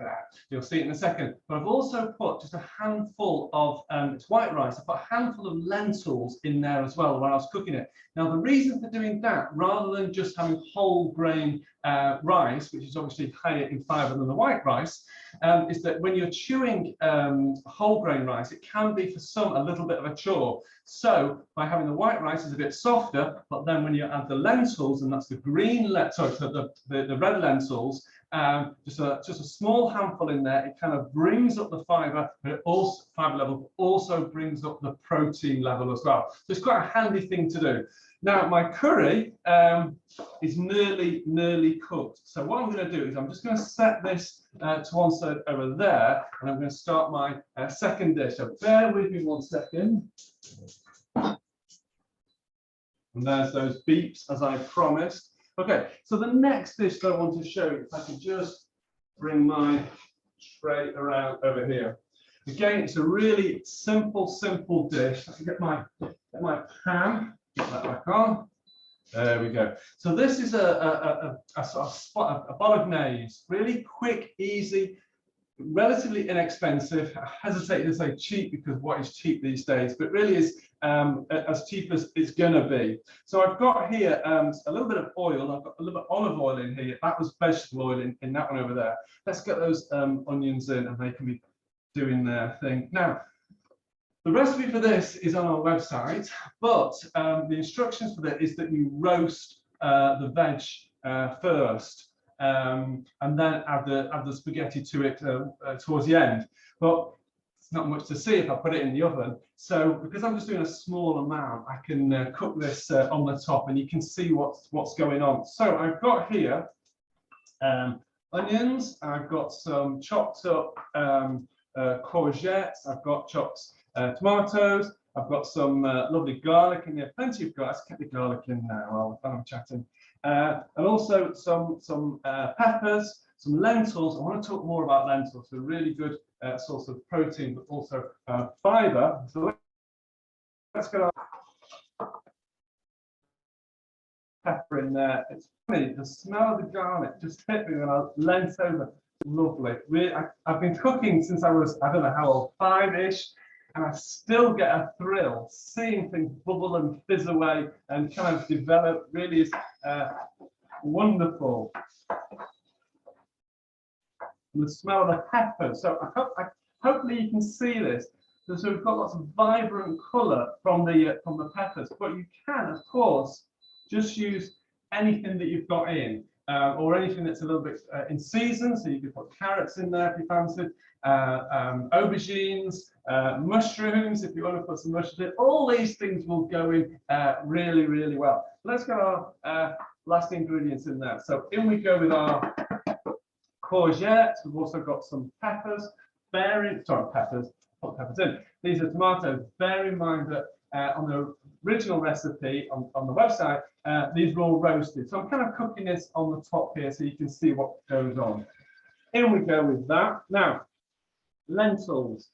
you'll see it in a second, but I've also put just a handful of, it's white rice, I've put a handful of lentils in there as well while I was cooking it. Now the reason for doing that, rather than just having whole grain rice, which is obviously higher in fibre than the white rice, is that when you're chewing whole grain rice, it can be for some a little bit of a chore. So by having the white rice is a bit softer, but then when you add the lentils, and that's the green, the red lentils, just a small handful in there, it kind of brings up the fibre, but it also fibre level also brings up the protein level as well. So it's quite a handy thing to do. Now my curry is nearly cooked. So what I'm going to do is I'm just going to set this to one side over there, and I'm going to start my second dish. So bear with me 1 second. And there's those beeps as I promised. Okay, so the next dish that I want to show you, if I can just bring my tray around over here. Again, it's a really simple dish. I can get my pan, get that back on. There we go. So this is a bolognese, really quick, easy, relatively inexpensive. I hesitate to say cheap because what is cheap these days, but really is as cheap as it's gonna be. So I've got here a little bit of oil. I've got a little bit of olive oil in here. That was vegetable oil in that one over there. Let's get those onions in, and they can be doing their thing. Now, the recipe for this is on our website, but the instructions for that is that you roast the veg first, and then add the spaghetti to it towards the end. But it's not much to see if I put it in the oven. So because I'm just doing a small amount, I can cook this on the top, and you can see what's going on. So I've got here onions, I've got some chopped up courgettes, I've got chopped tomatoes, I've got some lovely garlic in there, plenty of garlic. Let's get the garlic in now while I'm chatting. And also some peppers, some lentils. I want to talk more about lentils. They're really good source of protein, but also fibre. So let's get our pepper in there. It's funny, the smell of the garlic just hit me when I leant over. Lovely. Really, I've been cooking since I was, I don't know how old, 5-ish, and I still get a thrill seeing things bubble and fizz away and kind of develop. Really is wonderful. And the smell of the pepper. So hopefully you can see this. So we've got lots of vibrant colour from the peppers, but you can, of course, just use anything that you've got in, or anything that's a little bit in season. So you could put carrots in there if you fancy, aubergines, mushrooms if you want to put some mushrooms in. All these things will go in really, really well. Let's get our last ingredients in there. So in we go with our courgettes. We've also got some peppers. Put peppers in. These are tomatoes. Bear in mind that on the original recipe on the website, these were all roasted. So I'm kind of cooking this on the top here so you can see what goes on. In we go with that. Now, lentils.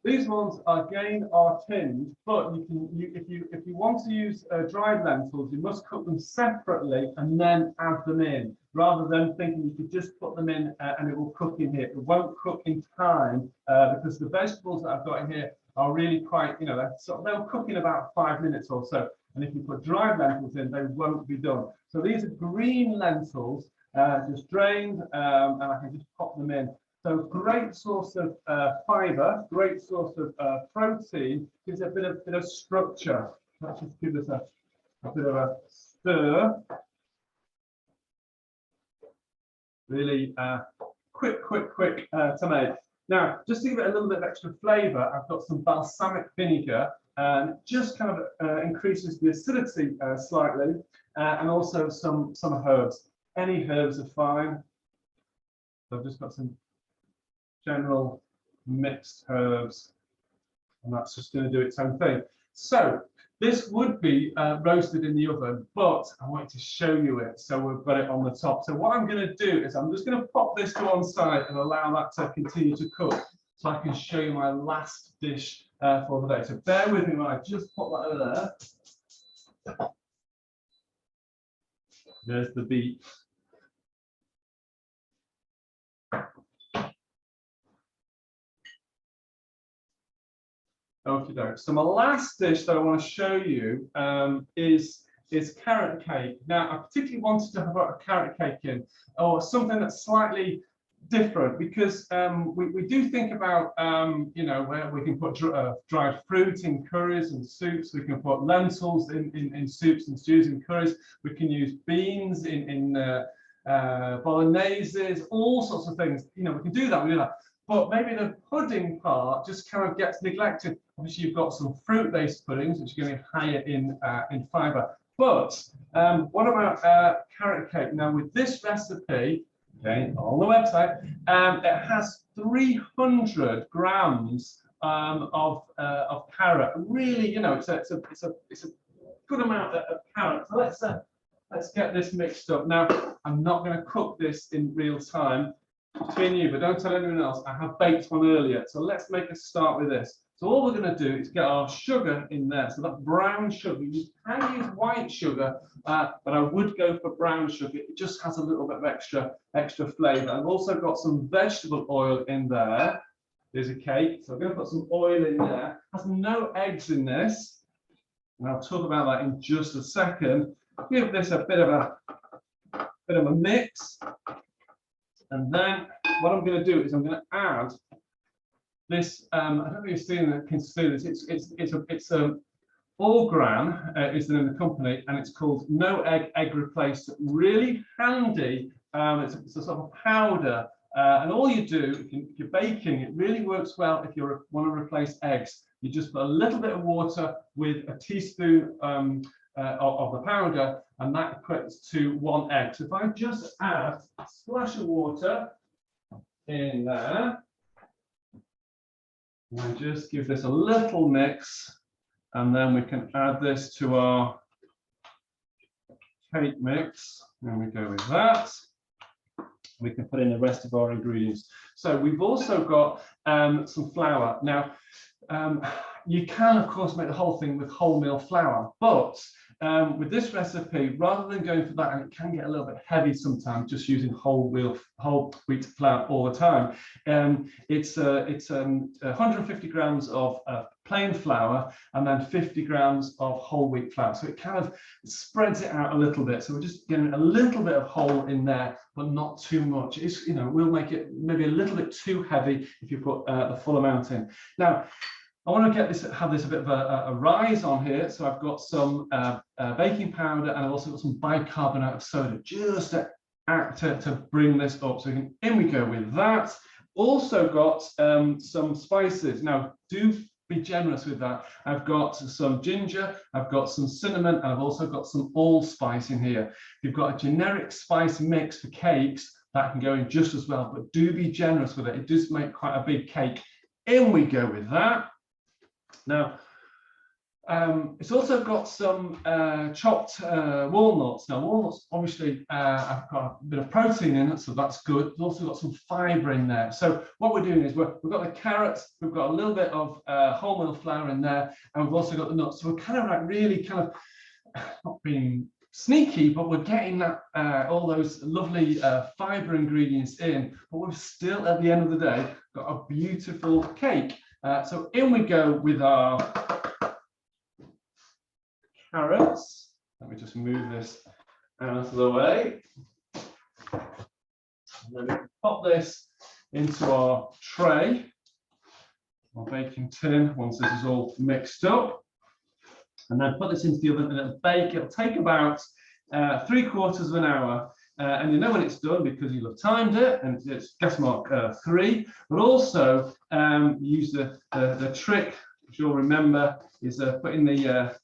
These ones again are tinned, but if you want to use dried lentils, you must cook them separately and then add them in, rather than thinking you could just put them in and it will cook in here. It won't cook in time because the vegetables that I've got in here are really quite, they'll cook in about 5 minutes or so. And if you put dried lentils in, they won't be done. So these are green lentils, just drained, and I can just pop them in. So great source of fibre, great source of protein, gives a bit of structure. Let's just give this a bit of a stir. Really quick to make. Now, just to give it a little bit of extra flavour, I've got some balsamic vinegar, and it just kind of increases the acidity slightly, and also some herbs. Any herbs are fine. So I've just got some general mixed herbs, and that's just going to do its own thing. So this would be roasted in the oven, but I wanted to show you it, so we've got it on the top. So what I'm going to do is I'm just going to pop this to one side and allow that to continue to cook, so I can show you my last dish for the day. So bear with me while I just pop that over there. There's the beef. Okay, so my last dish that I want to show you is carrot cake. Now, I particularly wanted to have a carrot cake in, or something that's slightly different, because we do think about, where we can put dried fruit in curries and soups. We can put lentils in soups and stews and curries. We can use beans in bologneses, all sorts of things. We can do that. We do that. But maybe the pudding part just kind of gets neglected. Obviously, you've got some fruit-based puddings, which are going to be higher in fibre. But what about carrot cake? Now, with this recipe, okay, on the website, it has 300 grams of carrot. Really, it's a good amount of carrot. So let's get this mixed up. Now, I'm not going to cook this in real time between you, but don't tell anyone else. I have baked one earlier, so let's make a start with this. So all we're going to do is get our sugar in there. So that brown sugar, you can use white sugar, but I would go for brown sugar. It just has a little bit of extra flavour. I've also got some vegetable oil in there. There's a cake, so I'm going to put some oil in there. Has no eggs in this, and I'll talk about that in just a second. Give this a bit of a mix. And then what I'm going to do is I'm going to add this. I don't know if you've seen this. It's Allgran is the name of the company, and it's called No Egg Replace. Really handy. It's a sort of powder And all you do, if you're baking, it really works well if you want to replace eggs. You just put a little bit of water with a teaspoon of the powder, and that equates to 1 egg. So if I just add a splash of water in there, and I just give this a little mix, and then we can add this to our cake mix. There we go with that. We can put in the rest of our ingredients. So we've also got some flour. Now, you can, of course, make the whole thing with wholemeal flour, but with this recipe, rather than going for that, and it can get a little bit heavy sometimes, just using whole wheat flour all the time. It's 150 grams of plain flour and then 50 grams of whole wheat flour. So it kind of spreads it out a little bit. So we're just getting a little bit of whole in there, but not too much. It's, you know, we'll make it maybe a little bit too heavy if you put the full amount in. Now, I want to have this a bit of a rise on here. So I've got some baking powder, and I've also got some bicarbonate of soda just to bring this up. So in we go with that. Also got some spices. Now, do be generous with that. I've got some ginger, I've got some cinnamon, and I've also got some allspice in here. If you've got a generic spice mix for cakes, that can go in just as well, but do be generous with it. It does make quite a big cake. In we go with that. Now, it's also got some chopped walnuts. Now, walnuts obviously have got a bit of protein in it, so that's good. It's also got some fibre in there. So what we're doing is we've got the carrots, we've got a little bit of wholemeal flour in there, and we've also got the nuts. So we're kind of like really kind of not being sneaky, but we're getting that all those lovely fibre ingredients in, but we've still, at the end of the day, got a beautiful cake. So in we go with our carrots. Let me just move this out of the way. And then we pop this into our tray, our baking tin, once this is all mixed up. And then put this into the oven and it'll bake. It'll take about 3/4 of an hour. And you know when it's done because you'll have timed it, and it's gas mark 3. But also use the trick, which you'll remember, is putting the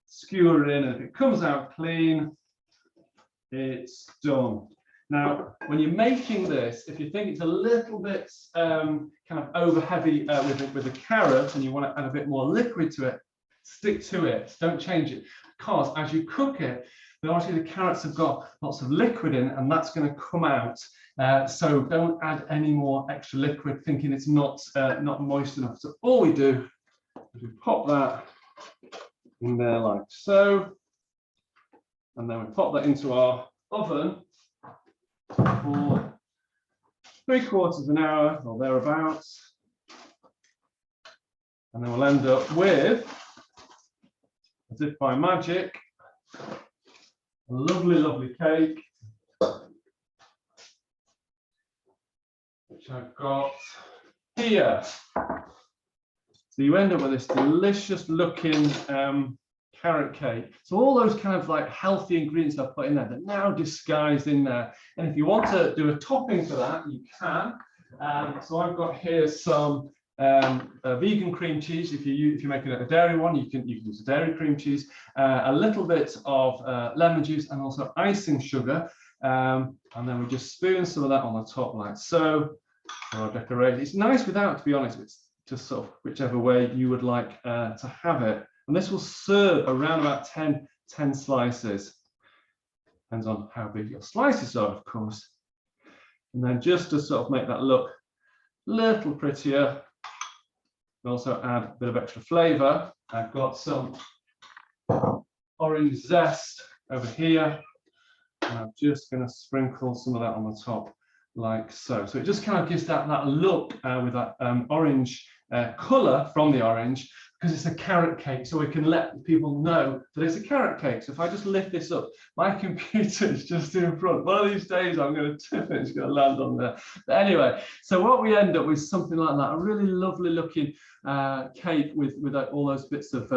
skewer in, and if it comes out clean, it's done. Now, when you're making this, if you think it's a little bit kind of over heavy with the carrot, and you want to add a bit more liquid to it, stick to it. Don't change it, because as you cook it, obviously the carrots have got lots of liquid in, and that's going to come out. So don't add any more extra liquid, thinking it's not moist enough. So all we do is we pop that in there like so, and then we pop that into our oven for 3/4 of an hour or thereabouts, and then we'll end up with, as if by magic, a lovely cake, which I've got here. So you end up with this delicious looking carrot cake. So all those kind of like healthy ingredients I've put in there, they're now disguised in there. And if you want to do a topping for that, you can. So I've got here some vegan cream cheese. If you're making a dairy one, you can use a dairy cream cheese, a little bit of lemon juice, and also icing sugar, and then we just spoon some of that on the top like so for our decoration. It's nice without, to be honest. It's just sort of whichever way you would like to have it, and this will serve around about 10 slices. Depends on how big your slices are, of course. And then just to sort of make that look a little prettier, also add a bit of extra flavour. I've got some orange zest over here, and I'm just going to sprinkle some of that on the top like so. So it just kind of gives that look with that orange colour from the orange, because it's a carrot cake, so we can let people know that it's a carrot cake. So if I just lift this up, my computer is just in front. One of these days I'm going to tip it, it's going to land on there. But anyway, so what we end up with something like that, a really lovely looking cake with all those bits of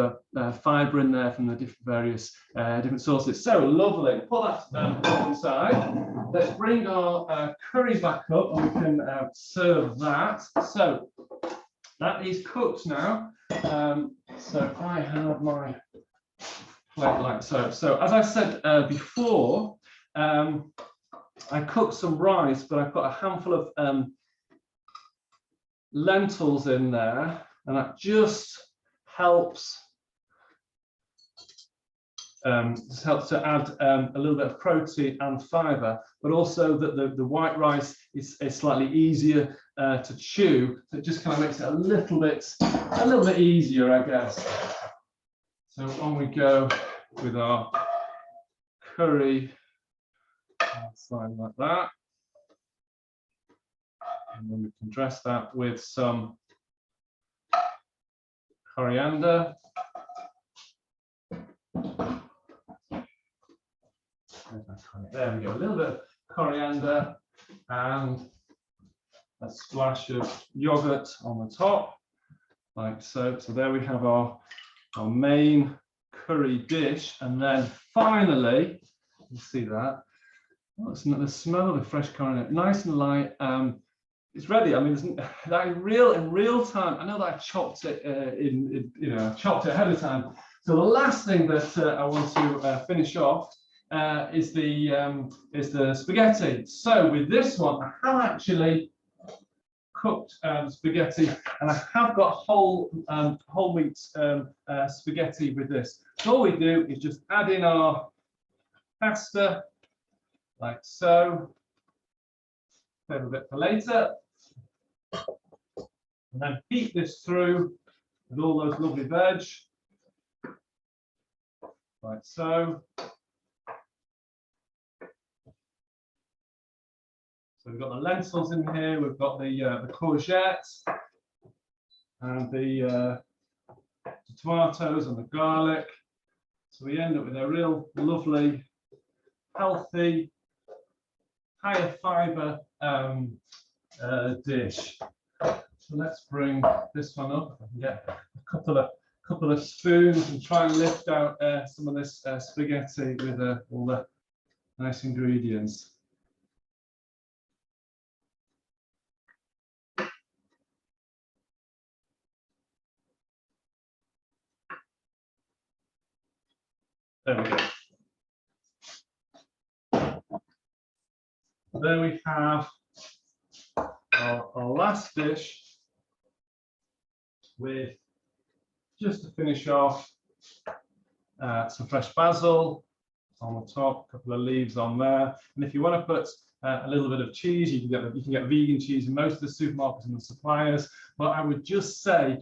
fibre in there from the various different sources. So lovely. Put that inside. Let's bring our curry back up and we can serve that. So that is cooked now. So I have my plate like so. So as I said before, I cooked some rice, but I've got a handful of lentils in there, and that just helps to add a little bit of protein and fibre, but also that the white rice is slightly easier to chew, so it just kind of makes it a little bit easier, I guess. So on we go with our curry, slide like that, and then we can dress that with some coriander. There we go, a little bit of coriander and a splash of yogurt on the top, like so. So there we have our main curry dish, and then finally, you see that. Oh, it's not the smell of the fresh coriander, nice and light. It's ready. I mean, that in real time. I know that I chopped it chopped it ahead of time. So the last thing that I want to finish off is the spaghetti. So with this one, I have actually cooked spaghetti, and I have got whole wheat spaghetti with this. So all we do is just add in our pasta, like so. Save a bit for later, and then heat this through with all those lovely veg, like so. So we've got the lentils in here, we've got the courgettes and the tomatoes and the garlic. So we end up with a real lovely, healthy, higher fibre dish. So let's bring this one up. I can get a couple of spoons and try and lift out some of this spaghetti with all the nice ingredients. There we go. There we have our last dish, with, just to finish off, some fresh basil on the top, a couple of leaves on there. And if you want to put a little bit of cheese, you can get vegan cheese in most of the supermarkets and the suppliers. But I would just say,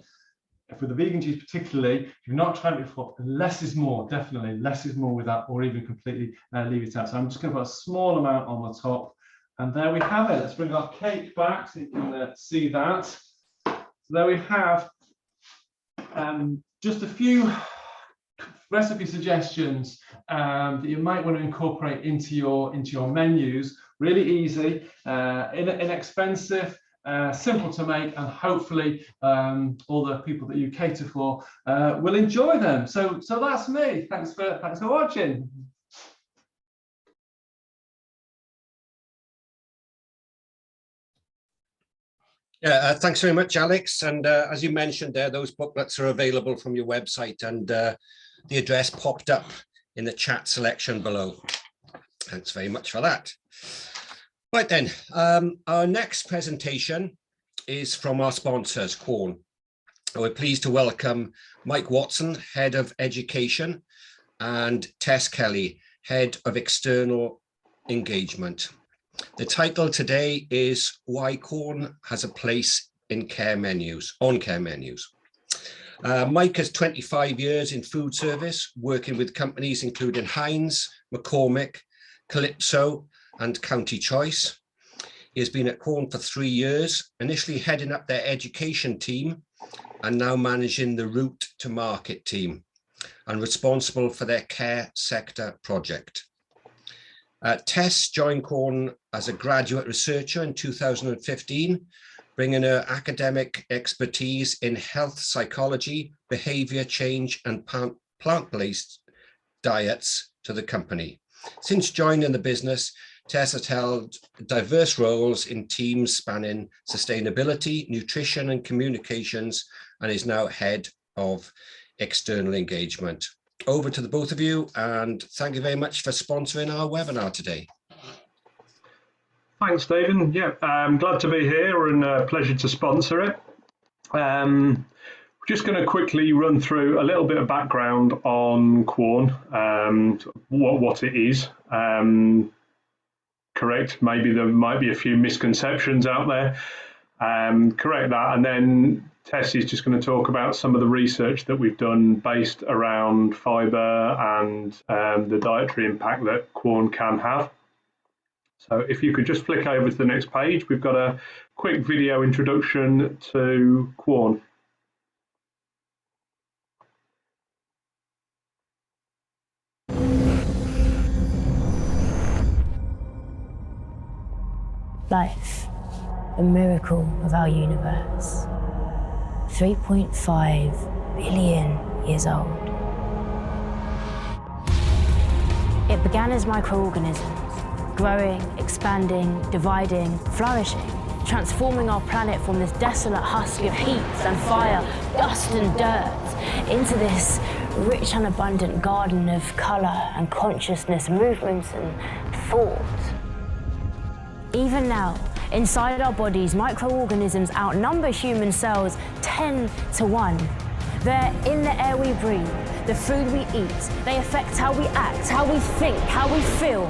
for the vegan cheese particularly, if you've not tried it before, less is more, definitely. Less is more with that, or even completely leave it out. So I'm just going to put a small amount on the top. And there we have it. Let's bring our cake back so you can see that. So there we have just a few recipe suggestions that you might want to incorporate into your menus. Really easy, inexpensive, simple to make, and hopefully all the people that you cater for will enjoy them. So that's me. Thanks for watching. Yeah, thanks very much, Alex. And as you mentioned there, those booklets are available from your website, and the address popped up in the chat selection below. Thanks very much for that. Right then, our next presentation is from our sponsors, Quorn. We're pleased to welcome Mike Watson, Head of Education, and Tess Kelly, Head of External Engagement. The title today is Why Quorn Has a Place in Care Menus, on Care Menus. Mike has 25 years in food service, working with companies including Heinz, McCormick, Calypso, and County Choice. He has been at Quorn for 3 years, initially heading up their education team, and now managing the route to market team and responsible for their care sector project. Tess joined Quorn as a graduate researcher in 2015, bringing her academic expertise in health psychology, behavior change, and plant-based diets to the company. Since joining the business, Tess has held diverse roles in teams spanning sustainability, nutrition, and communications, and is now head of external engagement. Over to the both of you, and thank you very much for sponsoring our webinar today. Thanks, Stephen. Yeah, I'm glad to be here and a pleasure to sponsor it. We're just going to quickly run through a little bit of background on Quorn, what it is. Correct, maybe there might be a few misconceptions out there. Correct that, and then Tess is just going to talk about some of the research that we've done based around fibre and the dietary impact that Quorn can have. So if you could just flick over to the next page, we've got a quick video introduction to Quorn. Life, a miracle of our universe. 3.5 billion years old. It began as microorganisms, growing, expanding, dividing, flourishing, transforming our planet from this desolate husk of heat and fire, dust and dirt, into this rich and abundant garden of colour and consciousness, movements and thought. Even now, inside our bodies, microorganisms outnumber human cells 10 to 1. They're in the air we breathe, the food we eat. They affect how we act, how we think, how we feel.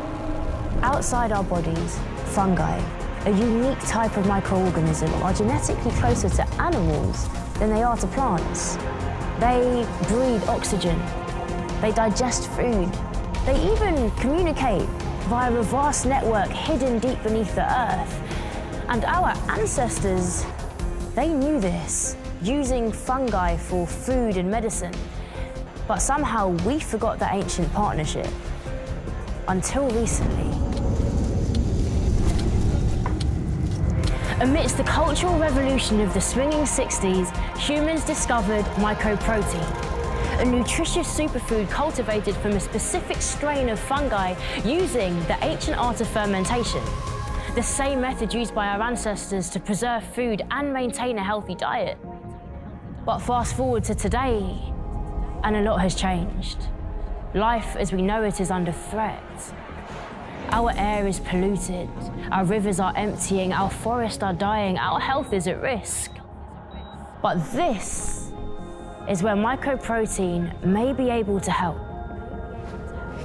Outside our bodies, fungi, a unique type of microorganism, are genetically closer to animals than they are to plants. They breathe oxygen. They digest food. They even communicate via a vast network hidden deep beneath the earth. And our ancestors, they knew this, using fungi for food and medicine. But somehow we forgot that ancient partnership. Until recently. Amidst the cultural revolution of the swinging 60s, humans discovered mycoprotein, a nutritious superfood cultivated from a specific strain of fungi using the ancient art of fermentation, the same method used by our ancestors to preserve food and maintain a healthy diet. But fast forward to today, and a lot has changed. Life as we know it is under threat. Our air is polluted, our rivers are emptying, our forests are dying, our health is at risk. But this is where mycoprotein may be able to help.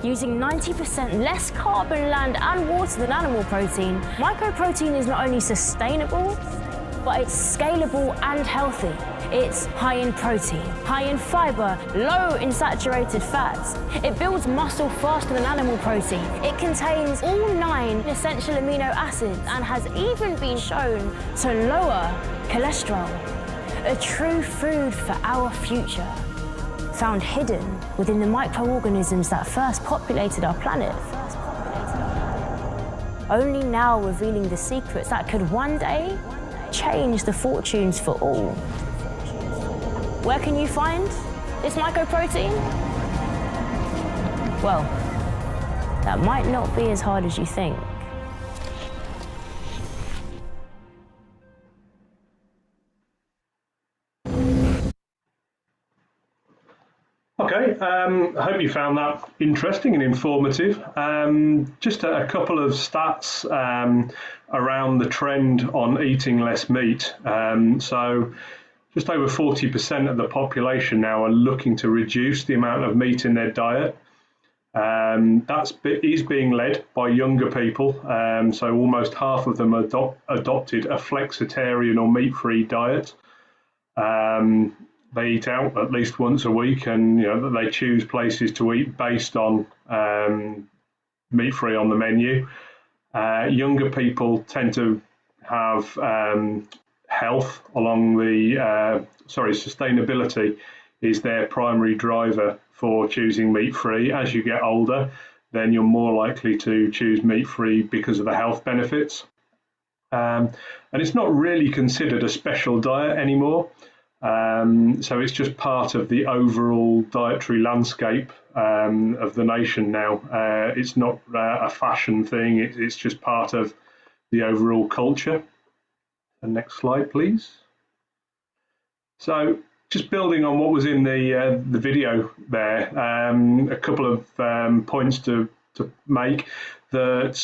Using 90% less carbon, land and water than animal protein, mycoprotein is not only sustainable, but it's scalable and healthy. It's high in protein, high in fiber, low in saturated fats. It builds muscle faster than animal protein. It contains all 9 essential amino acids and has even been shown to lower cholesterol. A true food for our future, found hidden within the microorganisms that first populated our planet. Only now revealing the secrets that could one day change the fortunes for all. Where can you find this mycoprotein? Well, that might not be as hard as you think. Okay, I hope you found that interesting and informative. Just a couple of stats around the trend on eating less meat. So just over 40% of the population now are looking to reduce the amount of meat in their diet. That is being led by younger people. So almost half of them adopted a flexitarian or meat-free diet. They eat out at least once a week, and they choose places to eat based on meat-free on the menu. Younger people tend to have health along the, sustainability is their primary driver for choosing meat-free. As you get older, then you're more likely to choose meat-free because of the health benefits. And it's not really considered a special diet anymore. So it's just part of the overall dietary landscape of the nation now. It's not a fashion thing, it's just part of the overall culture. The next slide, please. So just building on what was in the video there, a couple of points to make. That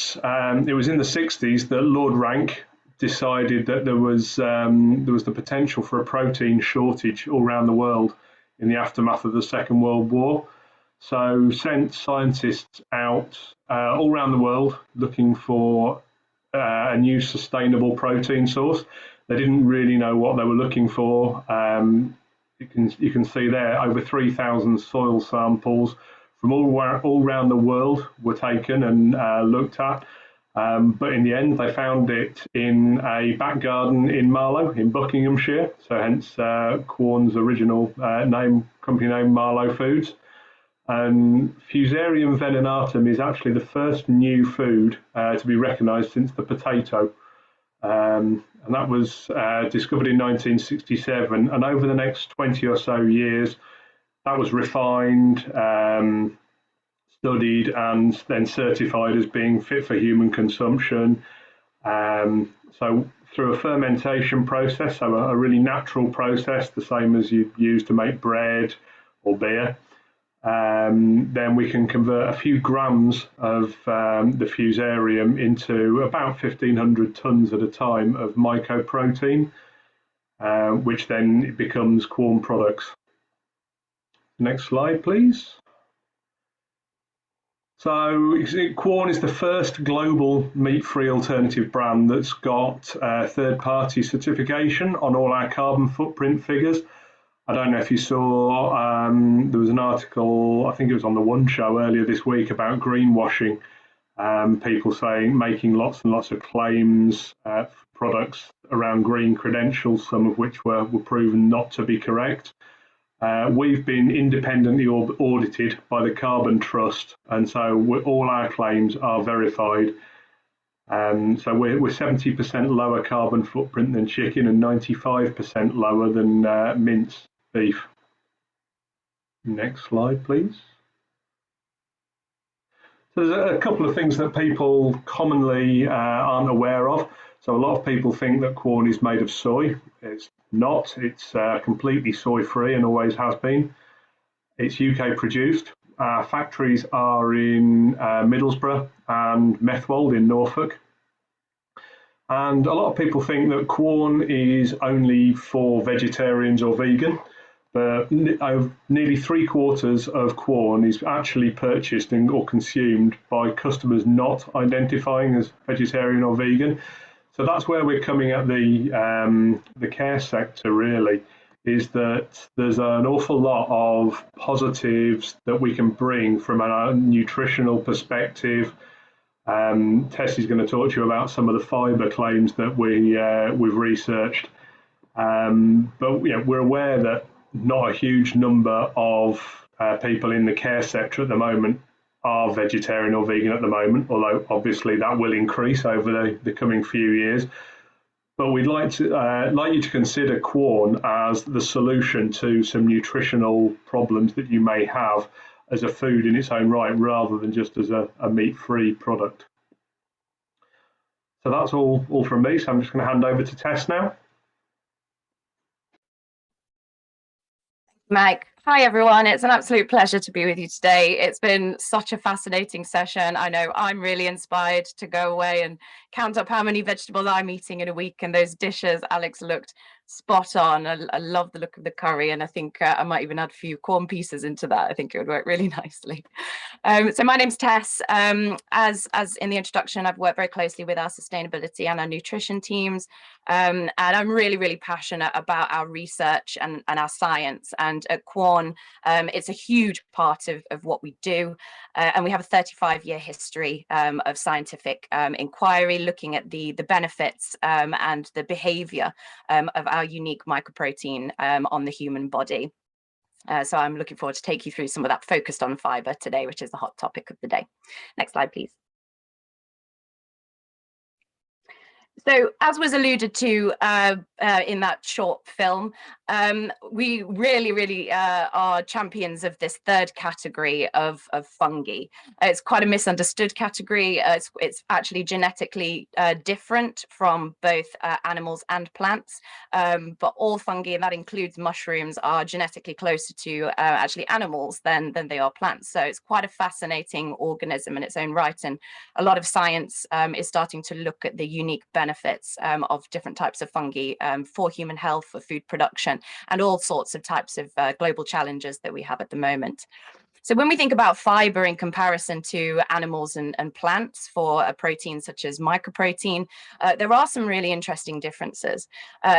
it was in the 60s that Lord Rank decided that there was the potential for a protein shortage all around the world in the aftermath of the Second World War. So sent scientists out all around the world looking for a new sustainable protein source. They didn't really know what they were looking for. You can see there over 3,000 soil samples from all around the world were taken and looked at. But in the end, they found it in a back garden in Marlow, in Buckinghamshire. So hence Quorn's original company name, Marlow Foods. And Fusarium venenatum is actually the first new food to be recognised since the potato. And that was discovered in 1967. And over the next 20 or so years, that was refined, studied, and then certified as being fit for human consumption. So through a fermentation process, so a really natural process, the same as you use to make bread or beer, then we can convert a few grams of the fusarium into about 1,500 tons at a time of mycoprotein, which then becomes Quorn products. Next slide, please. So Quorn is the first global meat-free alternative brand that's got third-party certification on all our carbon footprint figures. I don't know if you saw, there was an article, I think it was on the One Show earlier this week, about greenwashing. People making lots and lots of claims for products around green credentials, some of which were proven not to be correct. We've been independently audited by the Carbon Trust, and so all our claims are verified. So we're 70% lower carbon footprint than chicken and 95% lower than minced beef. Next slide, please. So there's a couple of things that people commonly aren't aware of. So a lot of people think that Quorn is made of soy. It's not. It's completely soy-free and always has been. It's UK produced. Our factories are in Middlesbrough and Methwold in Norfolk. And a lot of people think that Quorn is only for vegetarians or vegan, but nearly 3/4 of Quorn is actually purchased or consumed by customers not identifying as vegetarian or vegan. So that's where we're coming at the care sector, really, is that there's an awful lot of positives that we can bring from a nutritional perspective. Tess is going to talk to you about some of the fibre claims that we've researched. But we're aware that not a huge number of people in the care sector at the moment are vegetarian or vegan at the moment, although obviously that will increase over the coming few years. But we'd like you to consider Quorn as the solution to some nutritional problems that you may have as a food in its own right, rather than just as a meat-free product. So that's all from me. So I'm just going to hand over to Tess now. Mike. Hi everyone, it's an absolute pleasure to be with you today. It's been such a fascinating session. I know I'm really inspired to go away and count up how many vegetables I'm eating in a week, and those dishes Alex looked spot on. I love the look of the curry, and I think I might even add a few corn pieces into that. I think it would work really nicely. So my name's Tess. As in the introduction, I've worked very closely with our sustainability and our nutrition teams, and I'm really passionate about our research and our science. And at Quorn, it's a huge part of what we do, and we have a 35-year history of scientific inquiry, looking at the benefits and the behaviour of our unique mycoprotein on the human body. So I'm looking forward to take you through some of that focused on fibre today, which is the hot topic of the day. Next slide, please. So, as was alluded to in that short film, we really are champions of this third category of fungi. It's quite a misunderstood category. It's actually genetically different from both animals and plants, but all fungi, and that includes mushrooms, are genetically closer to actually animals than they are plants. So it's quite a fascinating organism in its own right, and a lot of science is starting to look at the unique benefits of different types of fungi for human health, for food production, and all sorts of types of global challenges that we have at the moment. So when we think about fiber in comparison to animals and plants for a protein such as mycoprotein, there are some really interesting differences.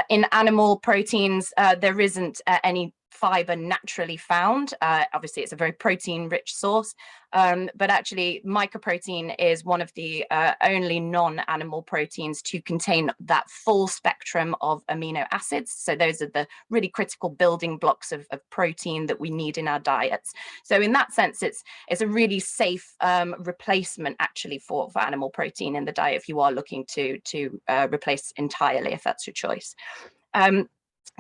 In animal proteins, there isn't any fiber naturally found. Obviously, it's a very protein-rich source, but actually mycoprotein is one of the only non-animal proteins to contain that full spectrum of amino acids. So those are the really critical building blocks of protein that we need in our diets. So in that sense, it's a really safe replacement actually for animal protein in the diet if you are looking to replace entirely, if that's your choice.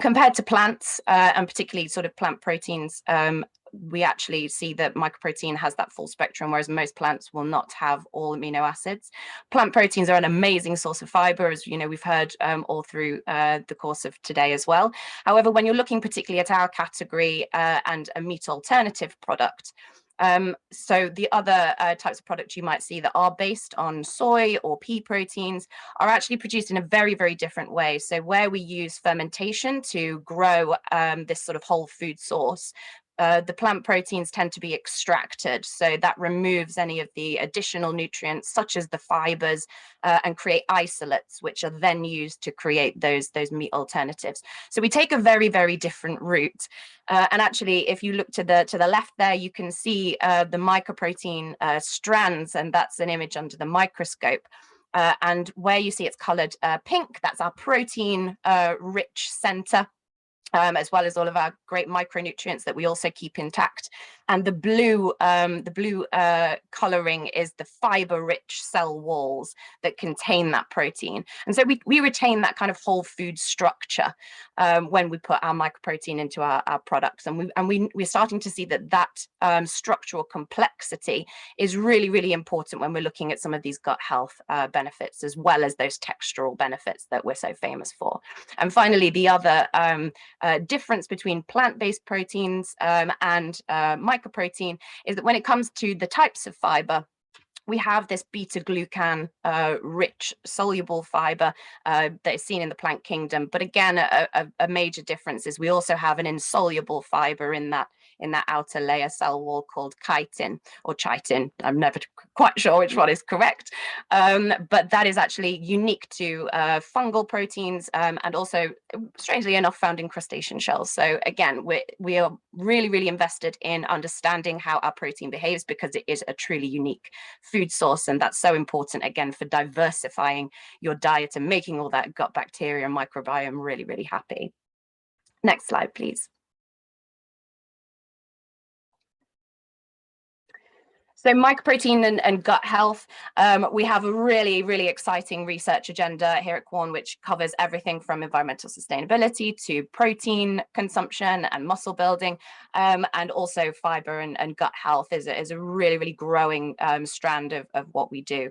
Compared to plants, and particularly sort of plant proteins, we actually see that mycoprotein has that full spectrum, whereas most plants will not have all amino acids. Plant proteins are an amazing source of fiber, as you know, we've heard all through the course of today as well. However, when you're looking particularly at our category and a meat alternative product, so the other types of products you might see that are based on soy or pea proteins are actually produced in a very different way. So where we use fermentation to grow this sort of whole food source, the plant proteins tend to be extracted. So that removes any of the additional nutrients, such as the fibers, and create isolates, which are then used to create those meat alternatives. So we take a very different route. And actually, if you look to the left there, you can see the mycoprotein strands, and that's an image under the microscope. And where you see it's colored pink, that's our protein rich center. As well as all of our great micronutrients that we also keep intact. And the blue coloring is the fiber-rich cell walls that contain that protein. And so we retain that kind of whole food structure when we put our mycoprotein into our products. And we're starting to see that structural complexity is really important when we're looking at some of these gut health benefits, as well as those textural benefits that we're so famous for. And finally, the other difference between plant-based proteins and mycoprotein is that when it comes to the types of fiber, we have this beta-glucan rich soluble fiber that is seen in the plant kingdom. But again, a major difference is we also have an insoluble fiber in that outer layer cell wall called chitin or chitin. I'm never quite sure which one is correct, but that is actually unique to fungal proteins and also, strangely enough, found in crustacean shells. So again, we are really invested in understanding how our protein behaves, because it is a truly unique food source, and that's so important again for diversifying your diet and making all that gut bacteria and microbiome really happy. Next slide, please. So mycoprotein and gut health, we have a really exciting research agenda here at Quorn, which covers everything from environmental sustainability to protein consumption and muscle building, and also fiber and gut health is a really growing strand of what we do.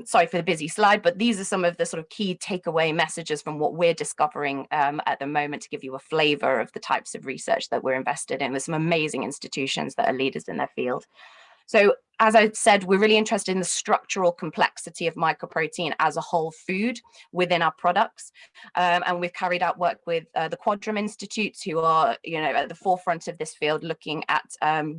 Sorry for the busy slide, but these are some of the sort of key takeaway messages from what we're discovering at the moment, to give you a flavor of the types of research that we're invested in. There's some amazing institutions that are leaders in their field. So as I said, we're really interested in the structural complexity of mycoprotein as a whole food within our products. And we've carried out work with the Quadram Institutes, who are, at the forefront of this field, looking at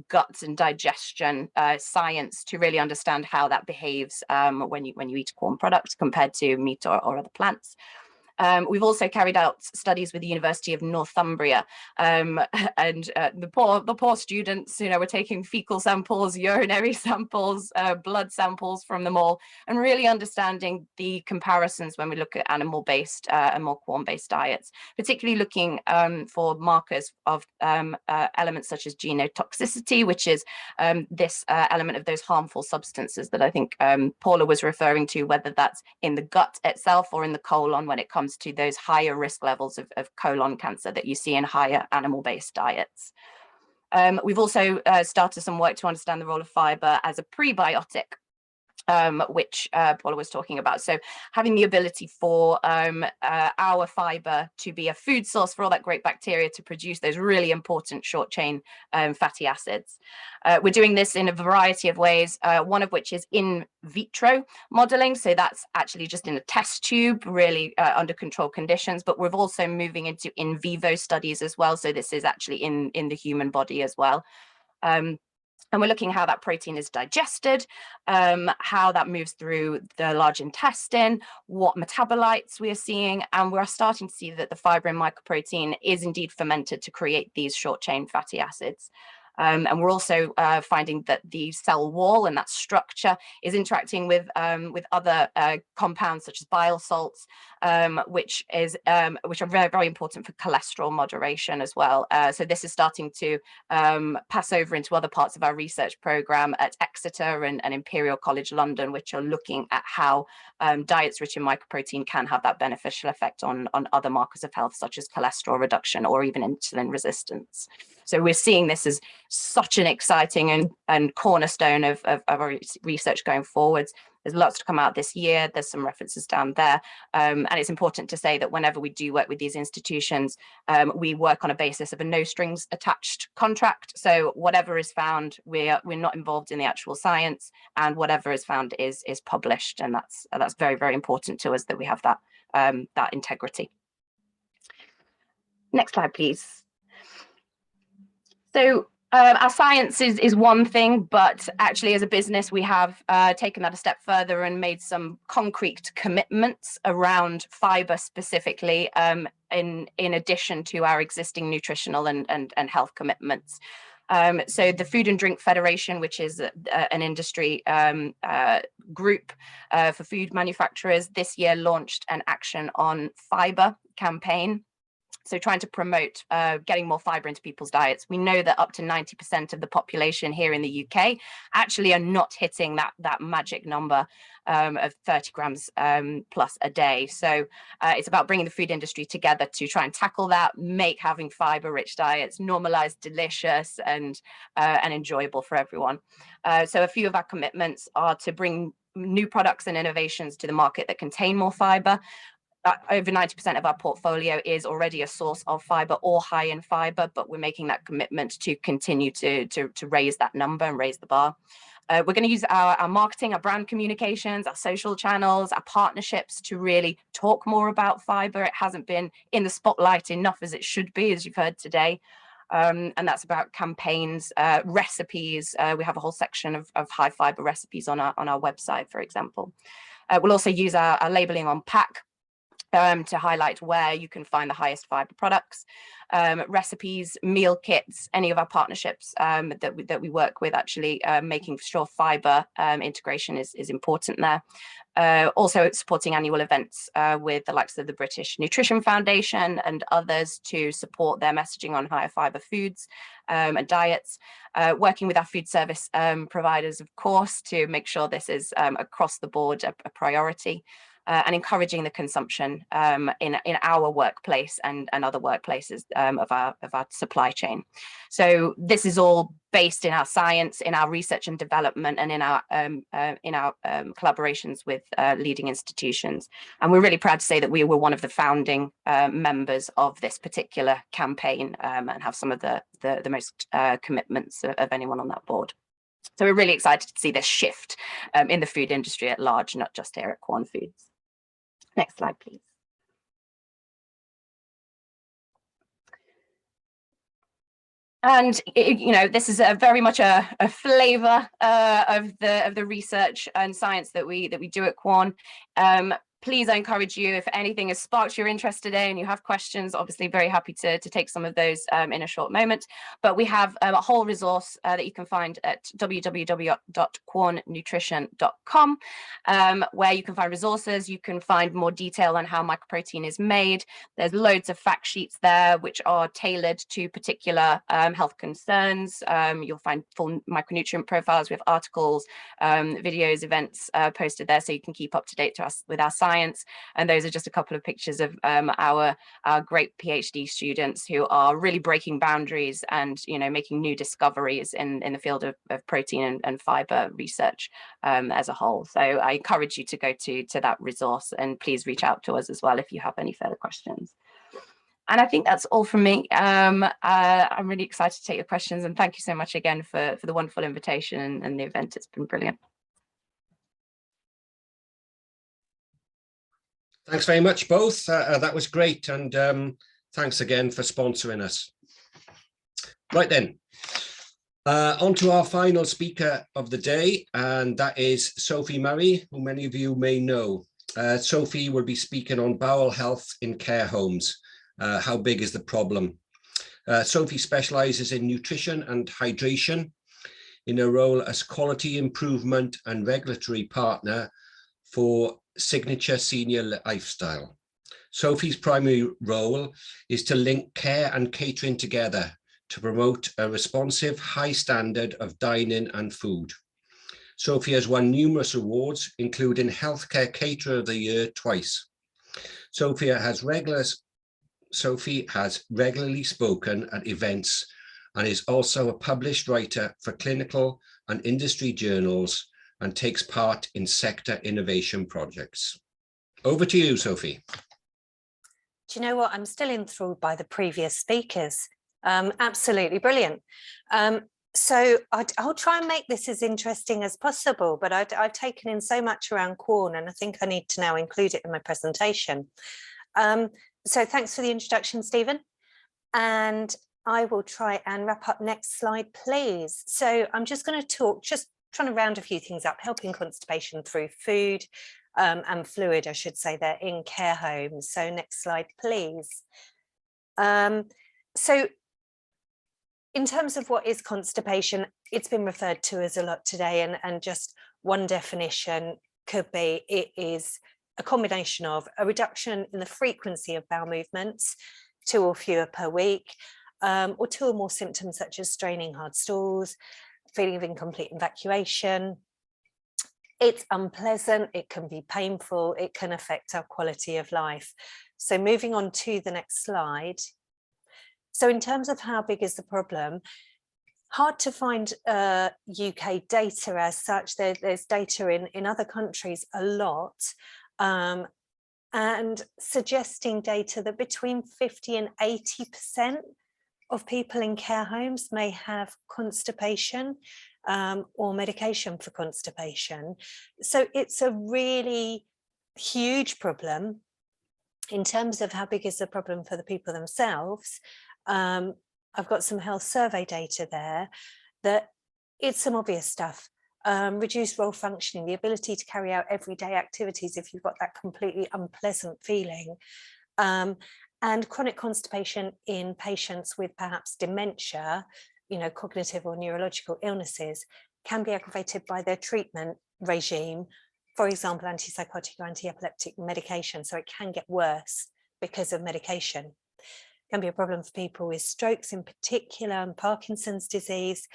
gut and digestion science to really understand how that behaves when you eat a corn product compared to meat or other plants. We've also carried out studies with the University of Northumbria, and the poor students, were taking fecal samples, urinary samples, blood samples from them all, and really understanding the comparisons when we look at animal-based and more corn-based diets, particularly looking for markers of elements such as genotoxicity, which is this element of those harmful substances that I think Paula was referring to, whether that's in the gut itself or in the colon when it comes to those higher risk levels of colon cancer that you see in higher animal-based diets. We've also started some work to understand the role of fiber as a prebiotic, which Paula was talking about. So having the ability for our fiber to be a food source for all that great bacteria to produce those really important short chain fatty acids. We're doing this in a variety of ways, one of which is in vitro modeling. So that's actually just in a test tube, really under controlled conditions, but we're also moving into in vivo studies as well. So this is actually in the human body as well. And we're looking at how that protein is digested, how that moves through the large intestine, what metabolites we are seeing, and we're starting to see that the fiber in mycoprotein is indeed fermented to create these short chain fatty acids. And we're also finding that the cell wall and that structure is interacting with other compounds such as bile salts, which are very, very important for cholesterol moderation as well. So this is starting to pass over into other parts of our research program at Exeter and Imperial College London, which are looking at how diets rich in mycoprotein can have that beneficial effect on other markers of health, such as cholesterol reduction or even insulin resistance. So we're seeing this as such an exciting and cornerstone of our research going forwards. There's lots to come out this year. There's some references down there. And it's important to say that whenever we do work with these institutions, we work on a basis of a no strings attached contract. So whatever is found, we're not involved in the actual science, and whatever is found is published. And that's very, very important to us that we have that integrity. Next slide, please. So our science is one thing, but actually as a business, we have taken that a step further and made some concrete commitments around fiber specifically, in addition to our existing nutritional and health commitments. So the Food and Drink Federation, which is an industry group for food manufacturers, this year launched an Action on Fiber campaign. So trying to promote getting more fiber into people's diets. We know that up to 90% of the population here in the UK actually are not hitting that magic number of 30 grams plus a day. So it's about bringing the food industry together to try and tackle that, make having fiber-rich diets normalized, delicious, and enjoyable for everyone. So a few of our commitments are to bring new products and innovations to the market that contain more fiber. Over 90% of our portfolio is already a source of fiber or high in fiber, but we're making that commitment to continue to raise that number and raise the bar. We're going to use our marketing, our brand communications, our social channels, our partnerships to really talk more about fiber. It hasn't been in the spotlight enough as it should be, as you've heard today. And that's about campaigns, recipes. We have a whole section of high fiber recipes on our website, for example. We'll also use our labeling on pack to highlight where you can find the highest fiber products, recipes, meal kits, any of our partnerships that we work with, actually making sure fiber integration is important there. Also supporting annual events with the likes of the British Nutrition Foundation and others to support their messaging on higher fiber foods and diets. Working with our food service providers, of course, to make sure this is across the board a priority. And encouraging the consumption in our workplace and other workplaces of our supply chain. So this is all based in our science, in our research and development, and in our collaborations with leading institutions. And we're really proud to say that we were one of the founding members of this particular campaign and have some of the most commitments of anyone on that board. So we're really excited to see this shift in the food industry at large, not just here at Quorn Foods. Next slide, please. And this is very much a flavour of the research and science that we do at Quorn. Please, I encourage you, if anything has sparked your interest today and you have questions, obviously very happy to take some of those in a short moment. But we have a whole resource that you can find at www.quornnutrition.com, where you can find resources. You can find more detail on how mycoprotein is made. There's loads of fact sheets there, which are tailored to particular health concerns. You'll find full micronutrient profiles with articles, videos, events posted there, so you can keep up to date with our science. And those are just a couple of pictures of our great PhD students who are really breaking boundaries and making new discoveries in the field of protein and fiber research as a whole. So I encourage you to go to that resource, and please reach out to us as well if you have any further questions. And I think that's all from me. I'm really excited to take your questions, and thank you so much again for the wonderful invitation and the event. It's been brilliant. Thanks very much, both. That was great. And thanks again for sponsoring us. Right then, on to our final speaker of the day, and that is Sophie Murray, who many of you may know. Sophie will be speaking on bowel health in care homes. How big is the problem? Sophie specializes in nutrition and hydration in her role as quality improvement and regulatory partner for Signature Senior Lifestyle. Sophie's primary role is to link care and catering together to promote a responsive, high standard of dining and food. Sophie has won numerous awards, including Healthcare Caterer of the Year twice. Sophie has regularly spoken at events and is also a published writer for clinical and industry journals and takes part in sector innovation projects. Over to you, Sophie. Do you know what? I'm still enthralled by the previous speakers. Absolutely brilliant. So I'll try and make this as interesting as possible, but I've taken in so much around Quorn, and I think I need to now include it in my presentation. So thanks for the introduction, Stephen. And I will try and wrap up. Next slide, please. So I'm just going to talk, just trying to round a few things up, helping constipation through food and fluid, I should say, there in care homes. So next slide, please. So in terms of what is constipation, it's been referred to as a lot today, and just one definition could be it is a combination of a reduction in the frequency of bowel movements, 2 or fewer per week, or 2 or more symptoms such as straining hard stools, feeling of incomplete evacuation. It's unpleasant, it can be painful, it can affect our quality of life. So moving on to the next slide. So in terms of how big is the problem, hard to find UK data as such. There's data in other countries a lot, and suggesting data that between 50 and 80% of people in care homes may have constipation or medication for constipation. So it's a really huge problem. In terms of how big is the problem for the people themselves, I've got some health survey data there that it's some obvious stuff. Reduced role functioning, the ability to carry out everyday activities if you've got that completely unpleasant feeling, and chronic constipation in patients with perhaps dementia, cognitive or neurological illnesses, can be aggravated by their treatment regime, for example, antipsychotic or anti-epileptic medication. So it can get worse because of medication. It can be a problem for people with strokes in particular, and Parkinson's disease.